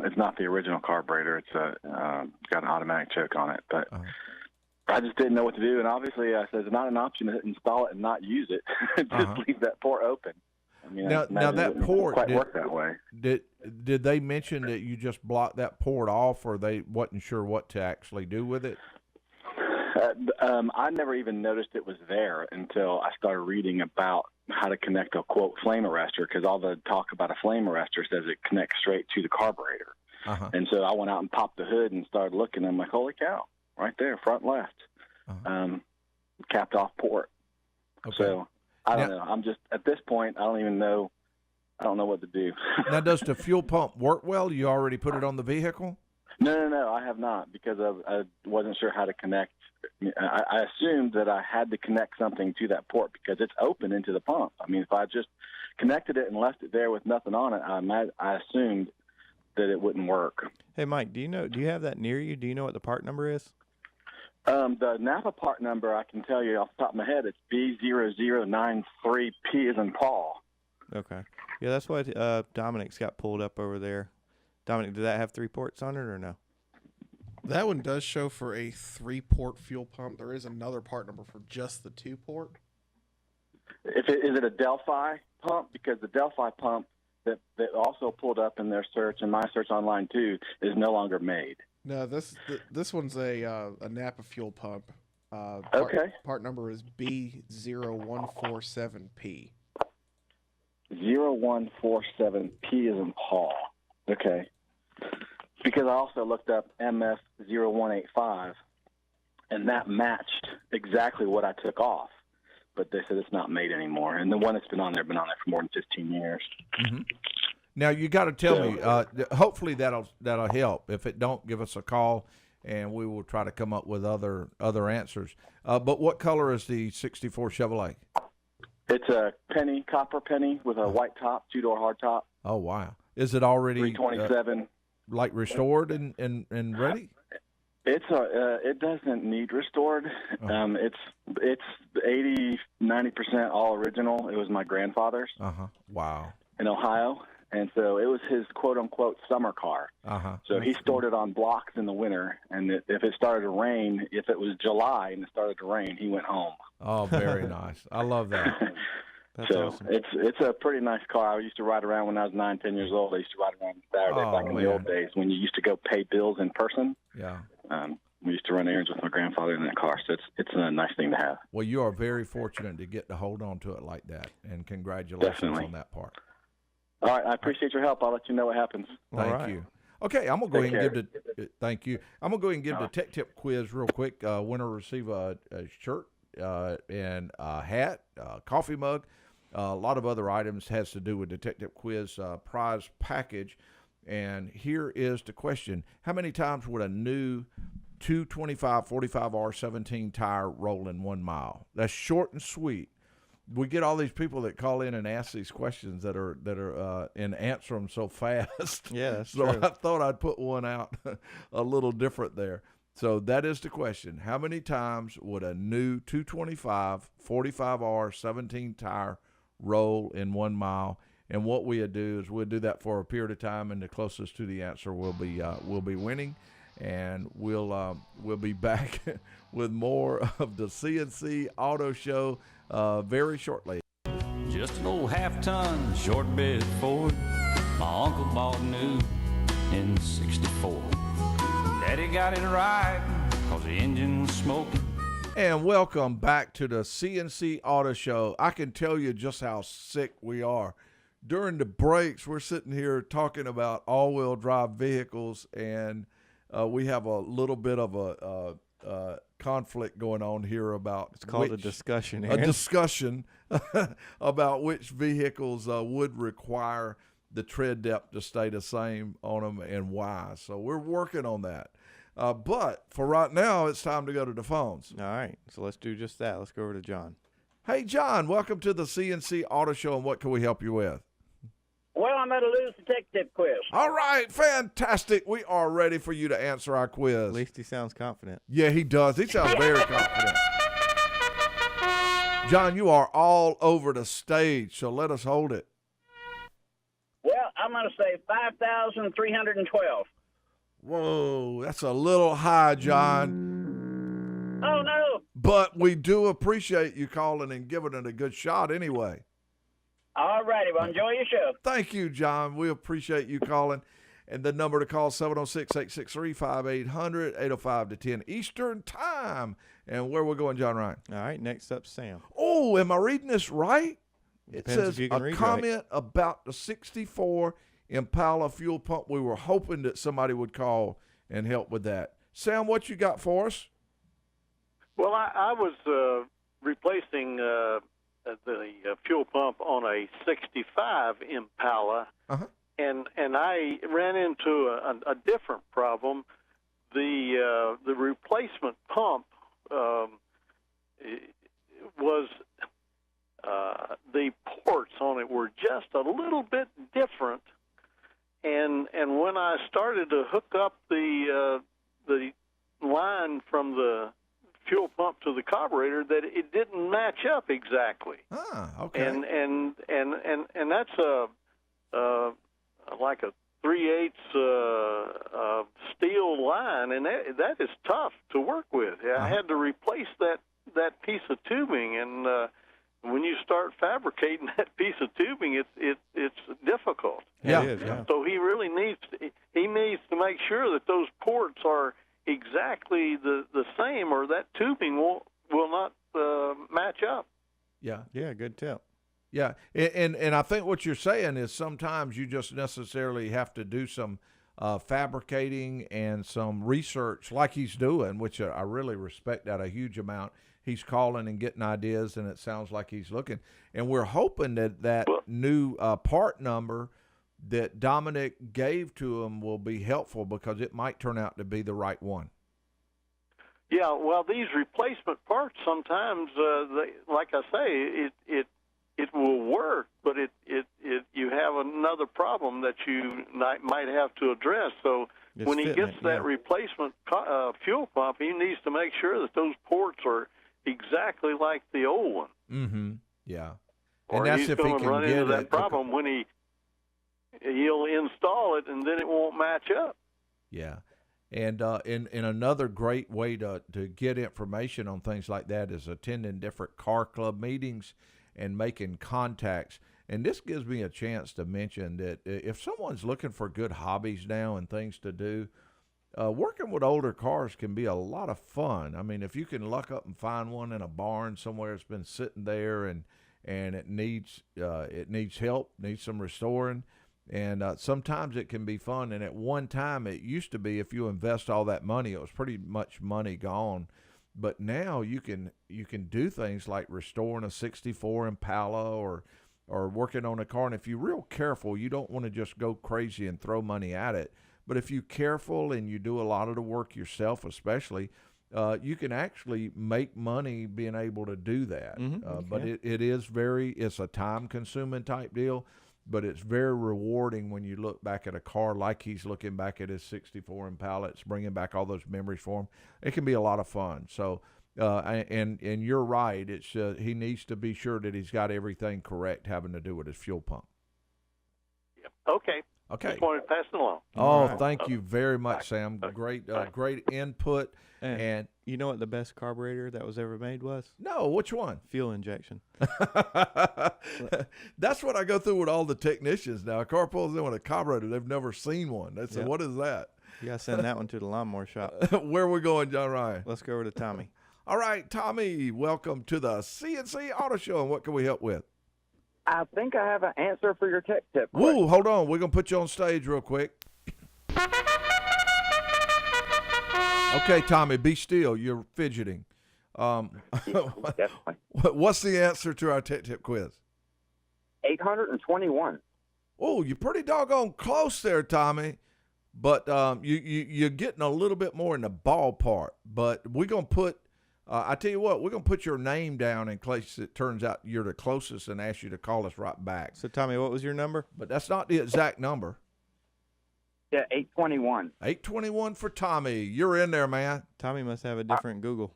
it's not the original carburetor. It's got an automatic choke on it. But I just didn't know what to do. And obviously, I said it's not an option to install it and not use it. Just leave that port open. I mean, now that port quite work that way. Did they mention that you just blocked that port off, or they wasn't sure what to actually do with it? I never even noticed it was there until I started reading about how to connect a, quote, flame arrestor, because all the talk about a flame arrestor says it connects straight to the carburetor. And so I went out and popped the hood and started looking, and I'm like, holy cow, right there, front left, capped off port. Okay. So I don't know. I'm just, at this point, I don't know what to do. Now, does the fuel pump work well? You already put it on the vehicle? No, I have not, because I wasn't sure how to connect. I assumed that I had to connect something to that port because it's open into the pump. I mean, if I just connected it and left it there with nothing on it, I assumed that it wouldn't work. Hey, Mike, do you have that near you? Do you know what the part number is? The Napa part number, I can tell you off the top of my head, it's B0093P as in Paul. Okay. Yeah, that's what Dominic's got pulled up over there. Dominic, did that have 3 ports on it or no? That one does show for a 3-port fuel pump. There is another part number for just the 2-port. Is it a Delphi pump? Because the Delphi pump that also pulled up in their search and my search online too is no longer made. No, this one's a Napa fuel pump. Okay. Part number is B0147P. MS0147P as in Paul. Okay. Because I also looked up MS0185, and that matched exactly what I took off. But they said it's not made anymore. And the one that's been on there for more than 15 years. Mm-hmm. Now, you got to tell me, hopefully that'll help. If it don't, give us a call, and we will try to come up with other answers. But what color is the 64 Chevrolet? It's a copper penny with a white top, two-door hardtop. Oh, wow. Is it already 327. Like restored and ready? It doesn't need restored. It's 80-90% all original. It was my grandfather's. Wow. In Ohio, and so it was his quote unquote summer car. So he stored it on blocks in the winter, and if it started to rain, if it was July and it started to rain, he went home. Oh, very nice. I love that. That's awesome. It's a pretty nice car. I used to ride around when I was 9-10 years old. I used to ride around on Saturday back in the old days when you used to go pay bills in person. Yeah. We used to run errands with my grandfather in that car, so it's a nice thing to have. Well, you are very fortunate to get to hold on to it like that, and congratulations on that part. All right, I appreciate your help. I'll let you know what happens. Thank you. Okay, I'm gonna go ahead and give thank you. I'm gonna go ahead and give the Tech Tip quiz real quick. Winner will receive a shirt and a hat, a coffee mug, a lot of other items has to do with the Tech Tip quiz prize package. And here is the question: how many times would a new 225 45R17 tire roll in 1 mile? That's short and sweet. We get all these people that call in and ask these questions that are and answer them so fast. Yeah, that's so true. I thought I'd put one out a little different there. So that is the question: how many times would a new 225 45R17 tire roll in 1 mile? And what we'll do is we'll do that for a period of time, and the closest to the answer will be winning. And we'll be back with more of the CNC Auto Show very shortly. Just an old half-ton short bed Ford my uncle bought new in '64. Daddy got it right cause the engine was smoking. And welcome back to the CNC Auto Show. I can tell you just how sick we are. During the breaks, we're sitting here talking about all-wheel drive vehicles, and we have a little bit of a conflict going on here about it's called a discussion. Aaron. A discussion about which vehicles would require the tread depth to stay the same on them and why. So we're working on that. But for right now, it's time to go to the phones. All right, so let's do just that. Let's go over to John. Hey, John, welcome to the CNC Auto Show, and what can we help you with? Well, I'm going to lose the Tech Tip quiz. All right, fantastic. We are ready for you to answer our quiz. At least he sounds confident. Yeah, he does. He sounds very confident. John, you are all over the stage, so let us hold it. Well, I'm going to say 5,312. Whoa, that's a little high, John. Oh, no. But we do appreciate you calling and giving it a good shot anyway. All righty. Well, enjoy your show. Thank you, John. We appreciate you calling. And the number to call, 706-863-5800, 805 to 10 Eastern Time. And where we're going, John Ryan? All right, next up, Sam. Oh, am I reading this right? It Depends says if you can a read comment right. about the 64 Impala fuel pump. We were hoping that somebody would call and help with that. Sam, what you got for us? Well, I was replacing the fuel pump on a 65 Impala, and I ran into a different problem. The replacement pump was the ports on it were just a little bit different, and when I started to hook up the line from the fuel pump to the carburetor, that it didn't match up exactly. Okay. And that's like a 3/8 steel line, and that is tough to work with. I had to replace that piece of tubing, and when you start fabricating that piece of tubing, it's difficult. Yeah. It is, yeah. So he really needs to make sure that those ports are exactly the same, or that tubing will not match up. Yeah. Yeah, good tip. Yeah, and I think what you're saying is sometimes you just necessarily have to do some fabricating and some research like he's doing, which I really respect that a huge amount. He's calling and getting ideas, and it sounds like he's looking. And we're hoping that new part number that Dominic gave to him will be helpful because it might turn out to be the right one. Yeah, well, these replacement parts sometimes, like I say, it will work, but you have another problem that you might have to address. So when he gets that replacement fuel pump, he needs to make sure that those ports are exactly like the old one. Mm-hmm. Yeah. Or and that's he's if he going to can run get into that it. problem when he'll install it, and then it won't match up. Yeah. And in another great way to get information on things like that is attending different car club meetings and making contacts. And this gives me a chance to mention that if someone's looking for good hobbies now and things to do, working with older cars can be a lot of fun. I mean, if you can luck up and find one in a barn somewhere that's been sitting there and it needs help, needs some restoring, and sometimes it can be fun. And at one time, it used to be if you invest all that money, it was pretty much money gone. But now you can do things like restoring a '64 Impala or working on a car. And if you're real careful, you don't want to just go crazy and throw money at it. But if you're careful and you do a lot of the work yourself, especially, you can actually make money being able to do that. But it's a time-consuming type deal, but it's very rewarding when you look back at a car like he's looking back at his '64 Impala. It's bringing back all those memories for him. It can be a lot of fun. So, and you're right. It's he needs to be sure that he's got everything correct having to do with his fuel pump. Yep. Okay. Just wanted to pass it along. Oh, thank you very much, Sam. Great input. And you know what the best carburetor that was ever made was? No, which one? Fuel injection. That's what I go through with all the technicians now. A car pulls in with a carburetor. They've never seen one. They say, What is that? You got to send that one to the lawnmower shop. Where are we going, John Ryan? Let's go over to Tommy. All right, Tommy, welcome to the CNC Auto Show. And what can we help with? I think I have an answer for your tech tip. Woo, hold on. We're going to put you on stage real quick. Okay, Tommy, be still. You're fidgeting. What's the answer to our tech tip quiz? 821. Oh, you're pretty doggone close there, Tommy. But you're getting a little bit more in the ballpark. But we're going to put I tell you what, we're going to put your name down in case it turns out you're the closest and ask you to call us right back. So, Tommy, what was your number? But that's not the exact number. Yeah, 821. 821 for Tommy. You're in there, man. Tommy must have a different Google.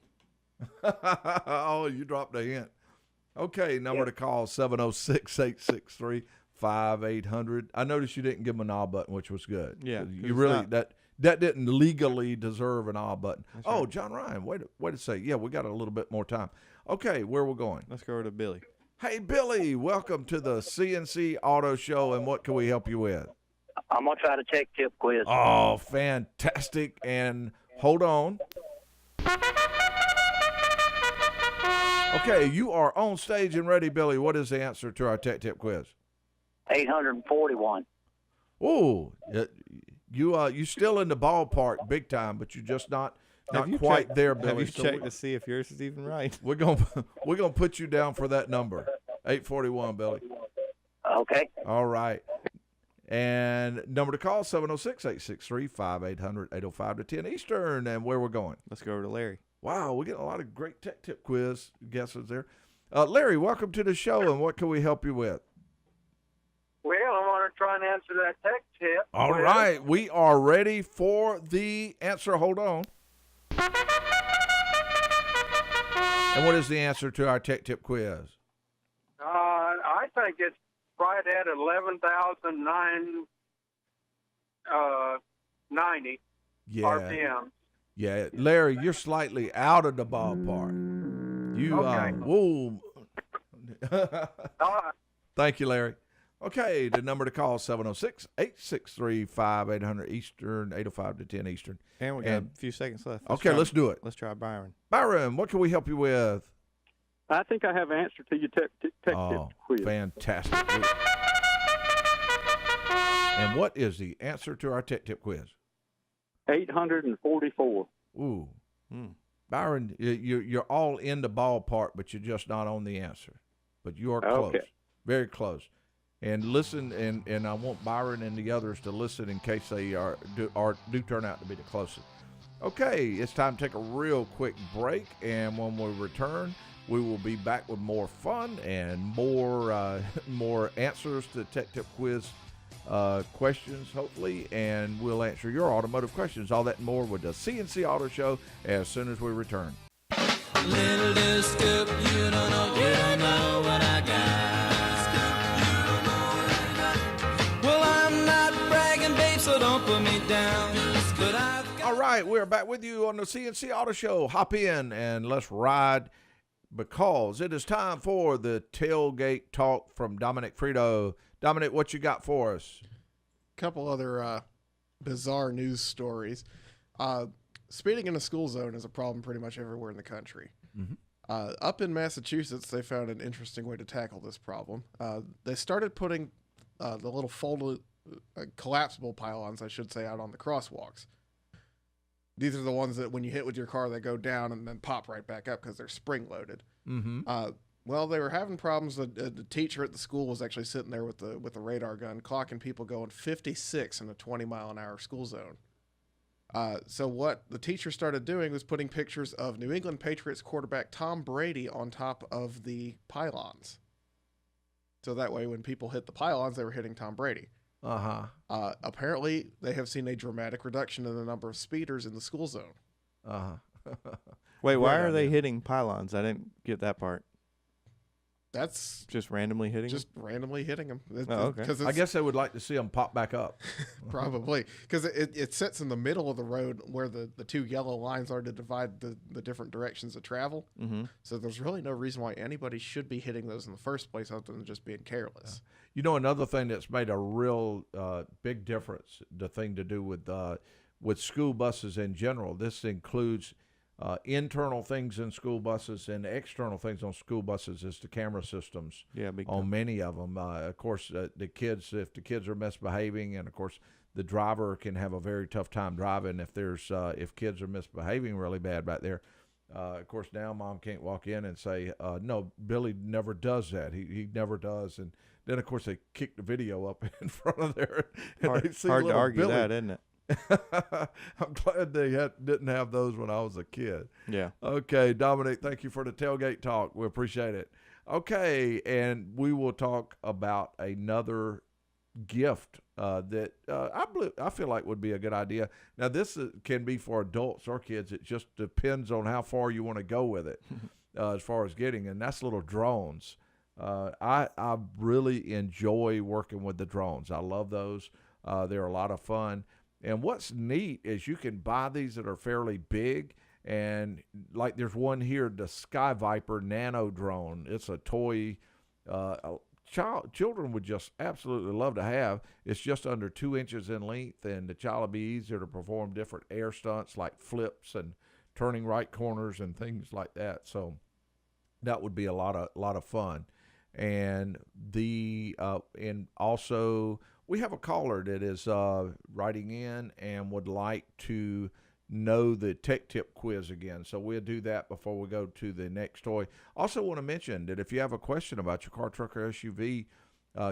Oh, you dropped a hint. Okay, number to call, 706-863-5800. I noticed you didn't give him an all button, which was good. Yeah. You really, that didn't legally deserve an all button. That's right. Right. John Ryan, wait a second. Yeah, we got a little bit more time. Okay, where we going? Let's go over to Billy. Hey, Billy, welcome to the CNC Auto Show, and what can we help you with? I'm going to try the tech tip quiz. Oh, fantastic. And hold on. Okay, you are on stage and ready, Billy. What is the answer to our tech tip quiz? 841. Oh, you still in the ballpark big time, but you're just not quite there, Billy. Have you checked to see if yours is even right? We're gonna put you down for that number, 841, Billy. Okay. All right. And number to call, 706-863-5800, 805 to 10 Eastern. And where we're going? Let's go over to Larry. Wow, we get a lot of great tech tip quiz guesses there. Larry, welcome to the show, and what can we help you with? Well, I want to try and answer that tech tip. All right, we are ready for the answer. Hold on. And what is the answer to our tech tip quiz? I think it's right at 11,990 RPM. Yeah, Larry, you're slightly out of the ballpark. Thank you, Larry. Okay, the number to call, 706-863-5800 Eastern, 805 to 10 Eastern. And we got a few seconds left. Let's do it. Let's try Byron. Byron, what can we help you with? I think I have an answer to your tech tip quiz. Fantastic. And what is the answer to our tech tip quiz? 844. Ooh. Byron, you're all in the ballpark, but you're just not on the answer. But you are close. Okay. Very close. And listen, and I want Byron and the others to listen in case they do turn out to be the closest. Okay, it's time to take a real quick break, and when we return, we will be back with more fun and more answers to the Tech Tip Quiz questions, hopefully, and we'll answer your automotive questions. All that and more with the CNC Auto Show as soon as we return. Little scoop, you don't know what I got. Well, I'm not bragging, babe, so don't put me down. But all right, we're back with you on the CNC Auto Show. Hop in and let's ride, because it is time for the tailgate talk from Dominic Frito. Dominic, what you got for us? A couple other bizarre news stories. Speeding in a school zone is a problem pretty much everywhere in the country. Mm-hmm. Up in Massachusetts, they found an interesting way to tackle this problem. They started putting the little folded, collapsible pylons, I should say, out on the crosswalks. These are the ones that when you hit with your car, they go down and then pop right back up because they're spring-loaded. Mm-hmm. Well, they were having problems. The teacher at the school was actually sitting there with the radar gun, clocking people going 56 in a 20-mile-an-hour school zone. So what the teacher started doing was putting pictures of New England Patriots quarterback Tom Brady on top of the pylons. So that way, when people hit the pylons, they were hitting Tom Brady. Apparently, they have seen a dramatic reduction in the number of speeders in the school zone. Wait, why are they hitting pylons? I didn't get that part. That's just randomly hitting them. Okay. I guess they would like to see them pop back up. Probably, because it sits in the middle of the road where the two yellow lines are to divide the different directions of travel. Mm-hmm. So there's really no reason why anybody should be hitting those in the first place other than just being careless. You know, another thing that's made a real big difference, the thing to do with school buses in general, this includes internal things in school buses and external things on school buses, is the camera systems on many of them. Of course, the kids, if the kids are misbehaving, and of course the driver can have a very tough time driving if kids are misbehaving really bad back there. Of course, now mom can't walk in and say, no, Billy never does that. He never does. And then, of course, they kick the video up in front of there. Hard to argue Billy. that, isn't it? I'm glad they didn't have those when I was a kid. Yeah. Okay, Dominic, thank you for the tailgate talk. We appreciate it. Okay, and we will talk about another gift that I feel like would be a good idea. Now, this can be for adults or kids. It just depends on how far you want to go with it as far as getting, and that's little drones. I really enjoy working with the drones. I love those. They're a lot of fun. And what's neat is you can buy these that are fairly big, and like there's one here, the Sky Viper Nano Drone. It's a toy children would just absolutely love to have. It's just under 2 inches in length, and the child will be easier to perform different air stunts like flips and turning right corners and things like that. So that would be a lot of fun. And and also we have a caller that is writing in and would like to know the tech tip quiz again. So we'll do that before we go to the next toy. Also want to mention that if you have a question about your car, truck, or SUV,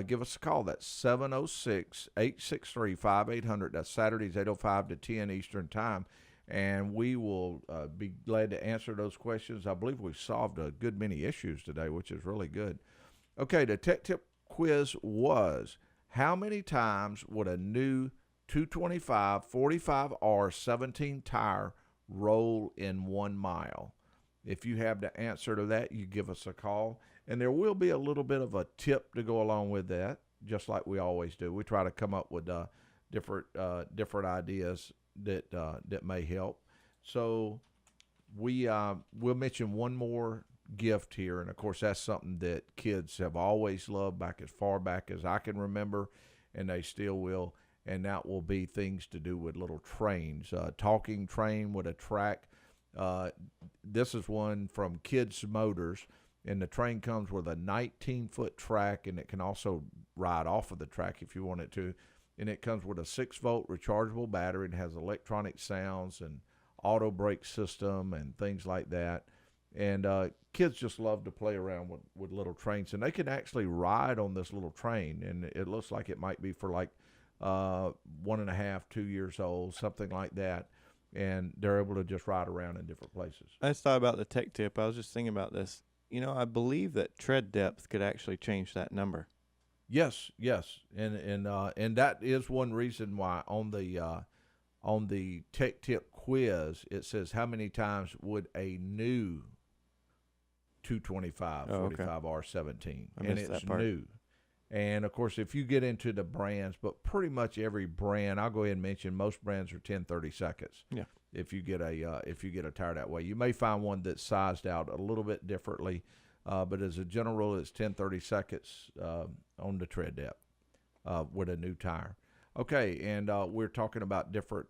give us a call. That's 706-863-5800. That's Saturdays 8:05 to 10 Eastern Time. And we will be glad to answer those questions. I believe we've solved a good many issues today, which is really good. Okay, the tech tip quiz was, how many times would a new 225 45R 17 tire roll in 1 mile? If you have the answer to that, you give us a call. And there will be a little bit of a tip to go along with that, just like we always do. We try to come up with different ideas that may help. So we'll mention one more gift here, and of course that's something that kids have always loved back as far back as I can remember, and they still will. And that will be things to do with little trains, talking train with a track. This is one from Kids Motors, And the train comes with a 19-foot track, and it can also ride off of the track if you want it to. And it comes with a 6-volt rechargeable battery. It has electronic sounds and auto brake system and things like that. And kids just love to play around with little trains. And they can actually ride on this little train. And it looks like it might be for like 1.5, 2 years old, something like that. And they're able to just ride around in different places. I just thought about the tech tip. I was just thinking about this. You know, I believe that tread depth could actually change that number. Yes, and that is one reason why on the tech tip quiz it says how many times would a new 225 45 R17, and it's new. And of course, if you get into the brands, but pretty much every brand, I'll go ahead and mention most brands are 10-30 seconds. Yeah. If you get a tire that way, you may find one that's sized out a little bit differently, but as a general rule, it's 10-30 seconds on the tread depth with a new tire. Okay, and we're talking about different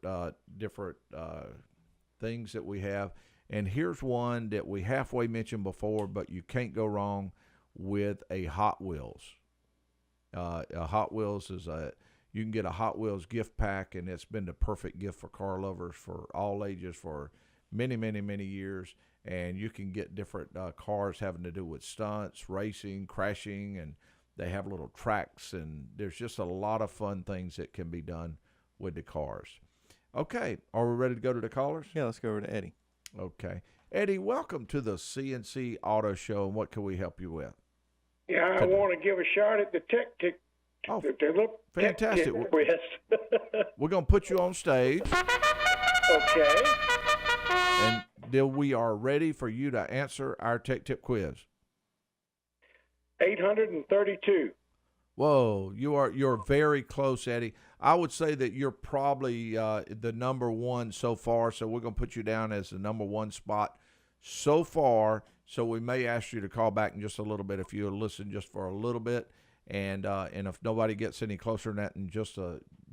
things that we have, and here's one that we halfway mentioned before, but you can't go wrong with a Hot Wheels. A Hot Wheels is you can get a Hot Wheels gift pack, and it's been the perfect gift for car lovers for all ages for many, many, many years. And you can get different cars having to do with stunts, racing, crashing, and they have little tracks, and there's just a lot of fun things that can be done with the cars. Okay, are we ready to go to the callers? Yeah, let's go over to Eddie. Okay. Eddie, welcome to the CNC Auto Show, and what can we help you with? Yeah, I want to give a shot at the tech tick. Oh, look fantastic. Quiz. We're going to put you on stage. Okay. And then we are ready for you to answer our tech tip quiz. 832. Whoa, you're very close, Eddie. I would say that you're probably the number one so far, so we're going to put you down as the number one spot so far. So we may ask you to call back in just a little bit if you'll listen just for a little bit. And if nobody gets any closer than that in just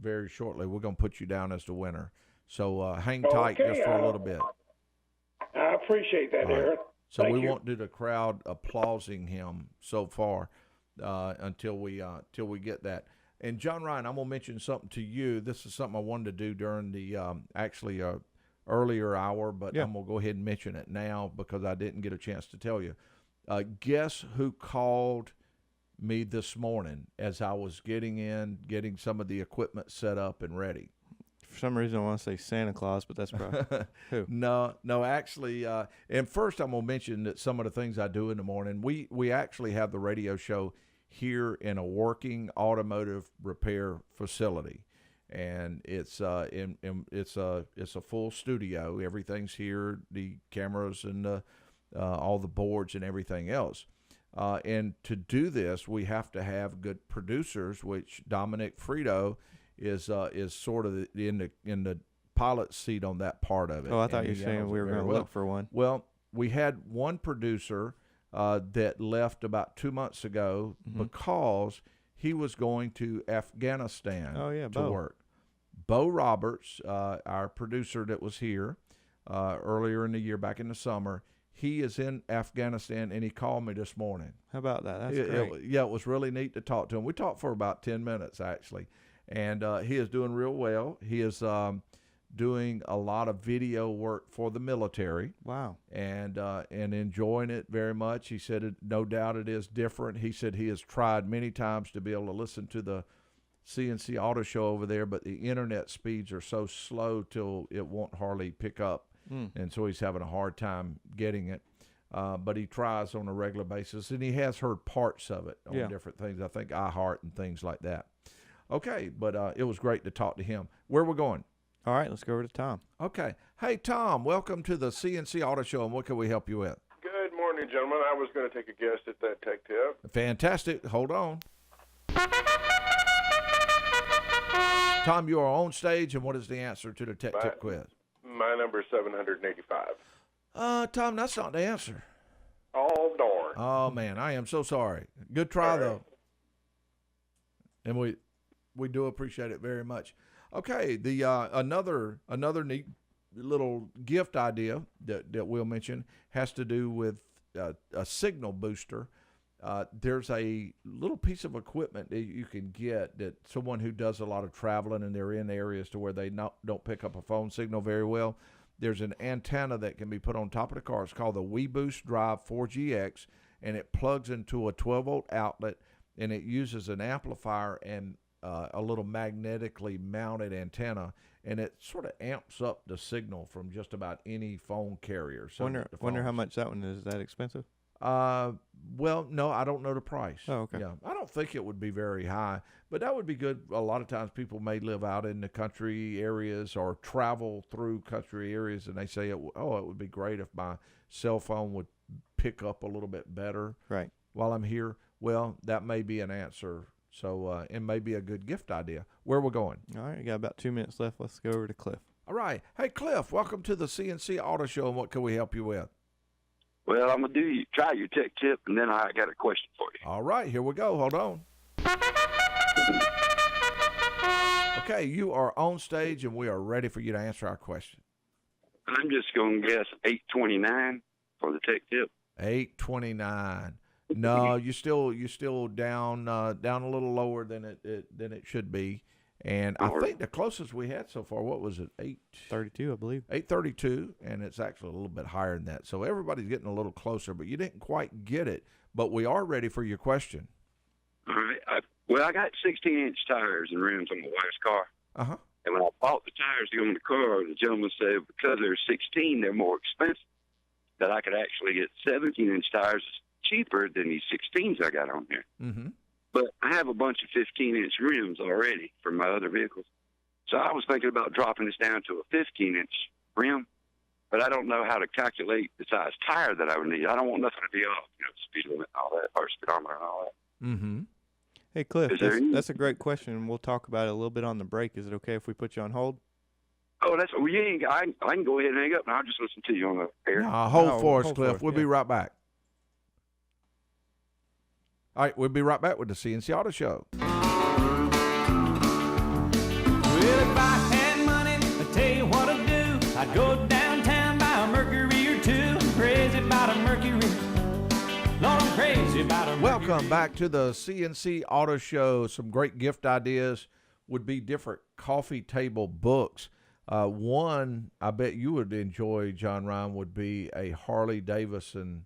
very shortly, we're going to put you down as the winner. So hang tight just for a little bit. I appreciate that, Aaron. So Thank we you. won't do the crowd applauding him so far until we get that. And John Ryan, I'm gonna mention something to you. This is something I wanted to do during the earlier hour, but I'm gonna go ahead and mention it now because I didn't get a chance to tell you. Guess who called me this morning as I was getting some of the equipment set up and ready? For some reason, I want to say Santa Claus, but that's probably who? No, actually. And first, I'm gonna mention that some of the things I do in the morning. We actually have the radio show here in a working automotive repair facility, and it's it's a full studio. Everything's here, the cameras and all the boards and everything else. And to do this, we have to have good producers, which Dominic Frito is sort of in the pilot seat on that part of it. Oh, I thought you were saying we were going to look for one. Well, we had one producer that left about 2 months ago because he was going to Afghanistan to work. Bo Roberts, our producer that was here earlier in the year, back in the summer, he is in Afghanistan, and he called me this morning. How about that? That's great. It was really neat to talk to him. We talked for about 10 minutes, actually. And he is doing real well. He is doing a lot of video work for the military. Wow. And enjoying it very much. He said, no doubt it is different. He said he has tried many times to be able to listen to the CNC Auto Show over there, but the internet speeds are so slow till it won't hardly pick up. And so he's having a hard time getting it. But he tries on a regular basis, and he has heard parts of it on different things. I think iHeart and things like that. Okay, but it was great to talk to him. Where are we going? All right, let's go over to Tom. Okay. Hey, Tom, welcome to the CNC Auto Show, and what can we help you with? Good morning, gentlemen. I was going to take a guess at that tech tip. Fantastic. Hold on. Tom, you are on stage, and what is the answer to the tech tip quiz? My number is 785. Tom, that's not the answer. Oh, darn. Oh, man, I am so sorry. Good try, though. And we do appreciate it very much. Okay, the another neat little gift idea that we'll mention has to do with a signal booster. There's a little piece of equipment that you can get that someone who does a lot of traveling and they're in areas to where they don't pick up a phone signal very well. There's an antenna that can be put on top of the car. It's called the WeBoost Drive 4GX, and it plugs into a 12-volt outlet, and it uses an amplifier and a little magnetically mounted antenna, and it sort of amps up the signal from just about any phone carrier. So wonder how much that one is. Is that expensive? Well, no, I don't know the price. Oh, okay. Yeah, I don't think it would be very high, but that would be good. A lot of times people may live out in the country areas or travel through country areas, and they say, it would be great if my cell phone would pick up a little bit better right while I'm here. Well, that may be an answer. So it may be a good gift idea. Where we're going? All right, you got about 2 minutes left. Let's go over to Cliff. All right. Hey, Cliff, welcome to the CNC Auto Show, and what can we help you with? Well, I'm going to try your tech tip, and then I got a question for you. All right, here we go. Hold on. Okay, you are on stage, and we are ready for you to answer our question. I'm just going to guess 829 for the tech tip. 829. No, you're still down a little lower than it should be. And I think the closest we had so far, what was it? 832, I believe. 832, and it's actually a little bit higher than that. So everybody's getting a little closer, but you didn't quite get it. But we are ready for your question. All right. I got 16-inch tires and rims on my wife's car. Uh-huh. And when I bought the tires to go in the car, the gentleman said because they're 16, they're more expensive, that I could actually get 17-inch tires cheaper than these 16s I got on here. Mm-hmm. But I have a bunch of 15-inch rims already for my other vehicles. So I was thinking about dropping this down to a 15-inch rim, but I don't know how to calculate the size tire that I would need. I don't want nothing to be off, speed limit and all that, or speedometer and all that. Mm-hmm. Hey, Cliff, that's a great question, and we'll talk about it a little bit on the break. Is it okay if we put you on hold? Oh, I can go ahead and hang up, and I'll just listen to you on the air. Hold for us, Cliff. We'll be right back. All right, we'll be right back with the CNC Auto Show. Well, if I had money, I'd tell you what I'd do. I'd go downtown, buy a Mercury or two. I'm crazy about a Mercury. Lord, I'm crazy about a Mercury. Welcome back to the CNC Auto Show. Some great gift ideas would be different coffee table books. One I bet you would enjoy, John Ryan, would be a Harley Davidson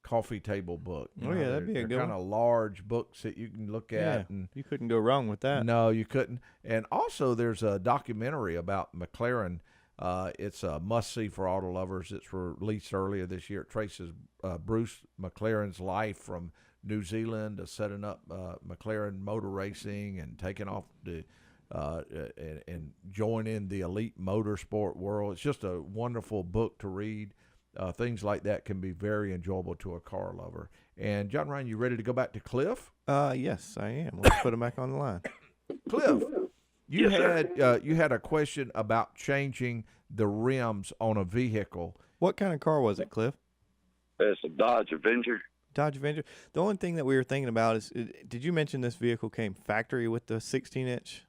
coffee table book. That'd be a good kind of large books that you can look at, and you couldn't go wrong with that. No, you couldn't. And also, there's a documentary about McLaren. It's a must-see for auto lovers. It's released earlier this year. It traces Bruce McLaren's life from New Zealand to setting up McLaren motor racing and taking off and joining the elite motorsport world. It's just a wonderful book to read. Things like that can be very enjoyable to a car lover. And John Ryan, you ready to go back to Cliff? Yes, I am. Let's put him back on the line. Cliff, you had a question about changing the rims on a vehicle. What kind of car was it, Cliff? It's a Dodge Avenger. Dodge Avenger. The only thing that we were thinking about is, did you mention this vehicle came factory with the 16-inch?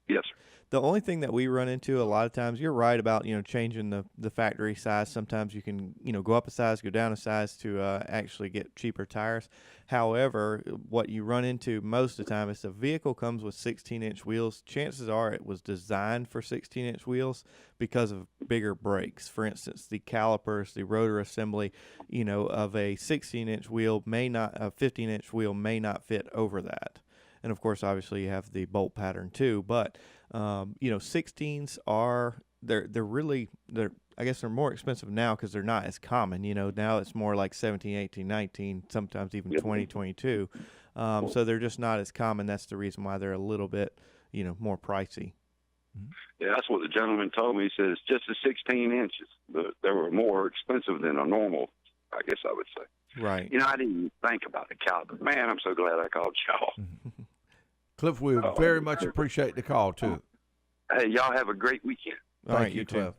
Yes, sir. The only thing that we run into a lot of times, you're right about, changing the factory size. Sometimes you can, go up a size, go down a size to actually get cheaper tires. However, what you run into most of the time is the vehicle comes with 16-inch wheels. Chances are it was designed for 16-inch wheels because of bigger brakes. For instance, the calipers, the rotor assembly, of a 16-inch wheel a 15-inch wheel may not fit over that. And of course, obviously, you have the bolt pattern too. But 16s are I guess they're more expensive now because they're not as common. Now it's more like 17, 18, 19, sometimes even 20, 22. So they're just not as common. That's the reason why they're a little bit, more pricey. Yeah, that's what the gentleman told me. He says just the 16 inches, but they were more expensive than a normal, I guess I would say. Right. I didn't even think about the caliber. Man, I'm so glad I called y'all. Cliff, we very much appreciate the call, too. Hey, y'all have a great weekend. Thank you, Cliff.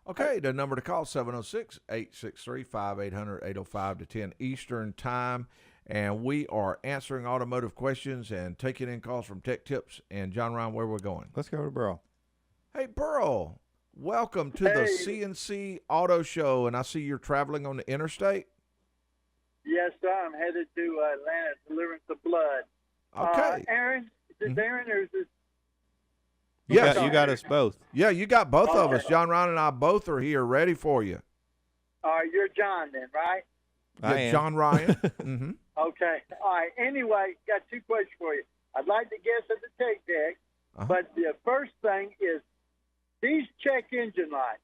Okay, the number to call, 706-863-5800, 805 to 10 Eastern Time. And we are answering automotive questions and taking in calls from Tech Tips. And, John Ryan, where we're going? Let's go to Burl. Hey, Burl, welcome to the CNC Auto Show. And I see you're traveling on the interstate. Yes, sir. I'm headed to Atlanta, Deliverance of Blood. Okay. Aaron, is this Aaron or is this? Yes. You got us both. Yeah, you got both of Okay. us. John Ryan and I both are here ready for you. All right, you're John then, right? I am. John Ryan. Mm-hmm. Okay. All right. Anyway, got two questions for you. I'd like to guess at the tech deck, but the first thing is these check engine lights,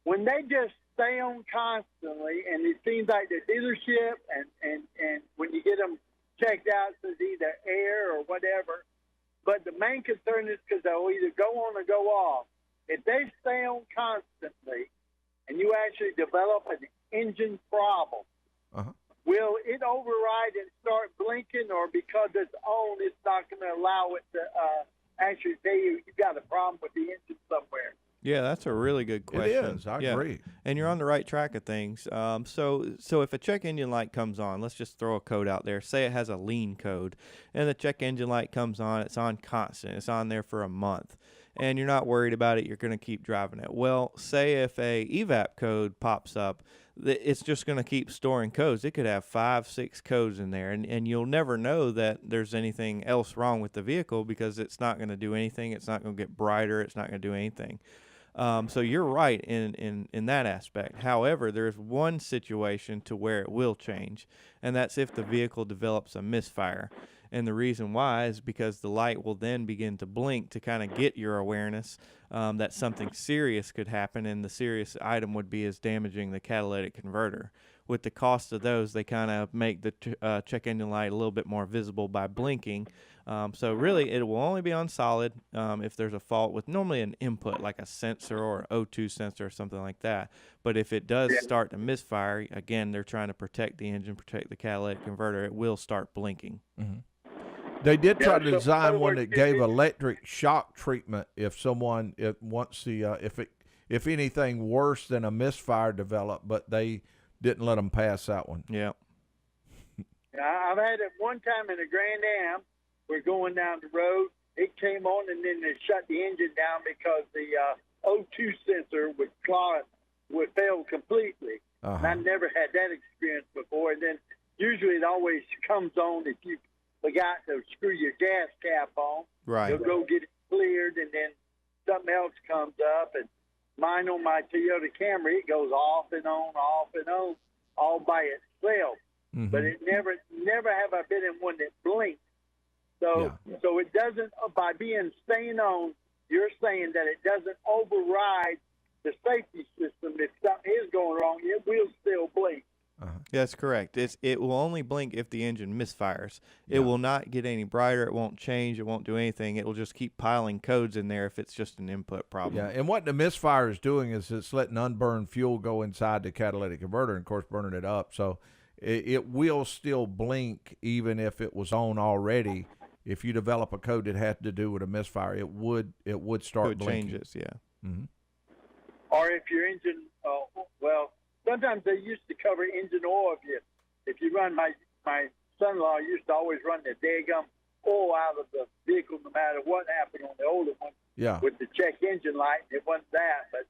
when they just stay on constantly, and it seems like the dealership and when you get them checked out, it's either air or whatever. But the main concern is because they'll either go on or go off. If they stay on constantly, and you actually develop an engine problem, will it override and start blinking, or because it's on, it's not going to allow it to actually tell you got a problem with the engine somewhere? Yeah, that's a really good question. It is. I agree. And you're on the right track of things. So if a check engine light comes on, let's just throw a code out there. Say it has a lean code, and the check engine light comes on. It's on constant. It's on there for a month, and you're not worried about it. You're going to keep driving it. Well, say if a evap code pops up, it's just going to keep storing codes. It could have 5, 6 codes in there, and you'll never know that there's anything else wrong with the vehicle because it's not going to do anything. It's not going to get brighter. It's not going to do anything. So you're right in that aspect. However, there's one situation to where it will change, and that's if the vehicle develops a misfire. And the reason why is because the light will then begin to blink to kind of get your awareness that something serious could happen, and the serious item would be as damaging the catalytic converter. With the cost of those, they kind of make the check engine light a little bit more visible by blinking. So really, it will only be on solid if there's a fault with normally an input like a sensor or an O2 sensor or something like that. But if it does start to misfire, again, they're trying to protect the engine, protect the catalytic converter. It will start blinking. Mm-hmm. They did try to design one that gave electric shock treatment if someone if anything worse than a misfire developed, but they didn't let them pass that one. Yeah. I've had it one time in a Grand Am. We're going down the road. It came on, and then they shut the engine down because the O2 sensor would fail completely. And I never had that experience before. And then usually it always comes on if you forgot to screw your gas cap on. Right. You'll go get it cleared, and then something else comes up. And mine on my Toyota Camry, it goes off and on, all by itself. Mm-hmm. But it never have I been in one that blinked. So it doesn't, by staying on, you're saying that it doesn't override the safety system. If something is going wrong, it will still blink. That's correct. It will only blink if the engine misfires. It will not get any brighter. It won't change. It won't do anything. It will just keep piling codes in there if it's just an input problem. Yeah, and what the misfire is doing is it's letting unburned fuel go inside the catalytic converter and, of course, burning it up. So it will still blink even if it was on already. If you develop a code that had to do with a misfire, it would start blinking. Changes, yeah. Mm-hmm. Or if your engine, sometimes they used to cover engine oil. If you run, my son-in-law used to always run the daggum oil out of the vehicle no matter what happened on the older one. Yeah. With the check engine light, it wasn't that. But,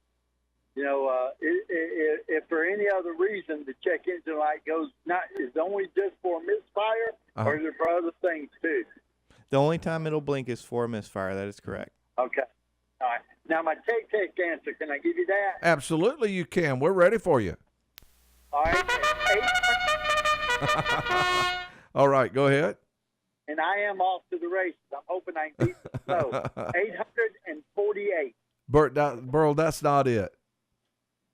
if for any other reason the check engine light is only just for misfire, or is it for other things too? The only time it'll blink is for a misfire. That is correct. Okay. All right. Now, my tech answer, can I give you that? Absolutely, you can. We're ready for you. All right. All right, go ahead. And I am off to the races. I'm hoping I can beat the snow. 848. Burl, that's not it.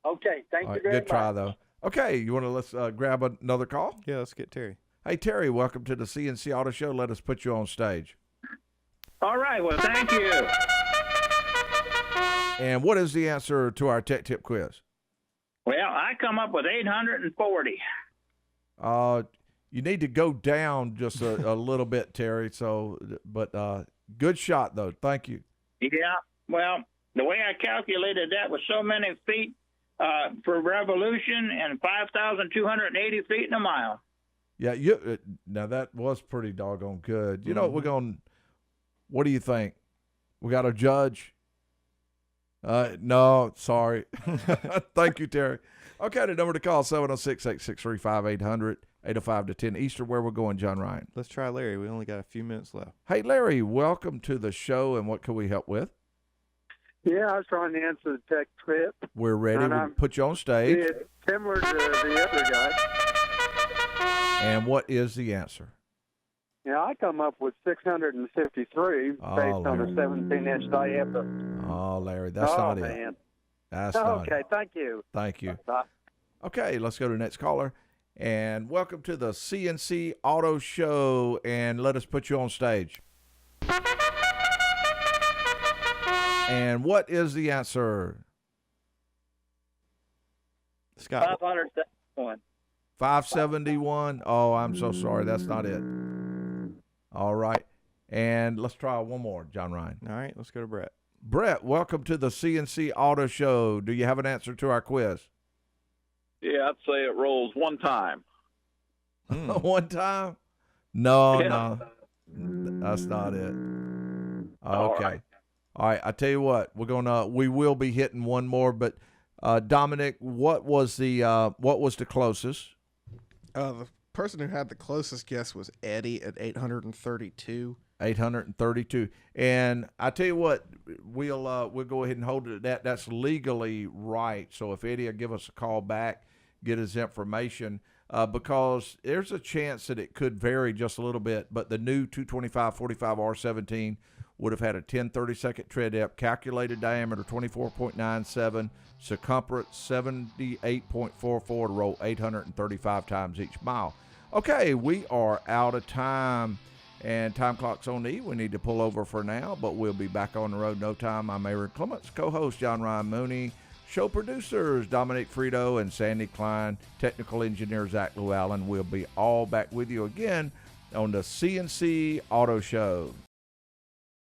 Okay, thank you very much. Good try, though. Okay, you want to let's grab another call? Yeah, let's get Terry. Hey, Terry, welcome to the CNC Auto Show. Let us put you on stage. All right, well, thank you. And what is the answer to our tech tip quiz? Well, I come up with 840. You need to go down just a little bit, Terry. But good shot, though. Thank you. Yeah, well, the way I calculated that was so many feet per revolution and 5,280 feet in a mile. Yeah, now that was pretty doggone good. You know, what do you think? We got a judge. No, sorry. Thank you, Terry. Okay, the number to call, 706-863-5800, 805 to 10 Eastern. Where we're going, John Ryan? Let's try Larry. We only got a few minutes left. Hey, Larry, welcome to the show, and what can we help with? Yeah, I was trying to answer the tech tip. We're ready. And We'll put you on stage. It's similar to the other guy. And what is the answer? Yeah, I come up with 653 based on a 17-inch diameter. Oh, Larry, that's not it. Man. That's not okay, it. thank you. Thank you. Okay, let's go to the next caller. And welcome to the CNC Auto Show, and let us put you on stage. And what is the answer? Scott. 571. 571. Oh, I'm so sorry. That's not it. All right. And let's try one more, John Ryan. All right, let's go to Brett. Brett, welcome to the CNC Auto Show. Do you have an answer to our quiz? Yeah, I'd say it rolls one time. One time? No, Yeah. no. That's not it. All Okay. right. All right. I tell you what, we will be hitting one more, but Dominic, what was the closest? The person who had the closest guess was Eddie at 832. 832. And I tell you what, we'll go ahead and hold it at that. That's legally right. So if Eddie will give us a call back, get his information, because there's a chance that it could vary just a little bit, but the new 225/45R17 would have had a 10/32 tread depth, calculated diameter 24.97, circumference 78.44 to roll 835 times each mile. Okay, we are out of time, and time clock's on E. We need to pull over for now, but we'll be back on the road no time. I'm Aaron Clements, co-host John Ryan Mooney, show producers Dominic Frito and Sandy Klein, technical engineer Zach Llewellyn. We'll be all back with you again on the CNC Auto Show.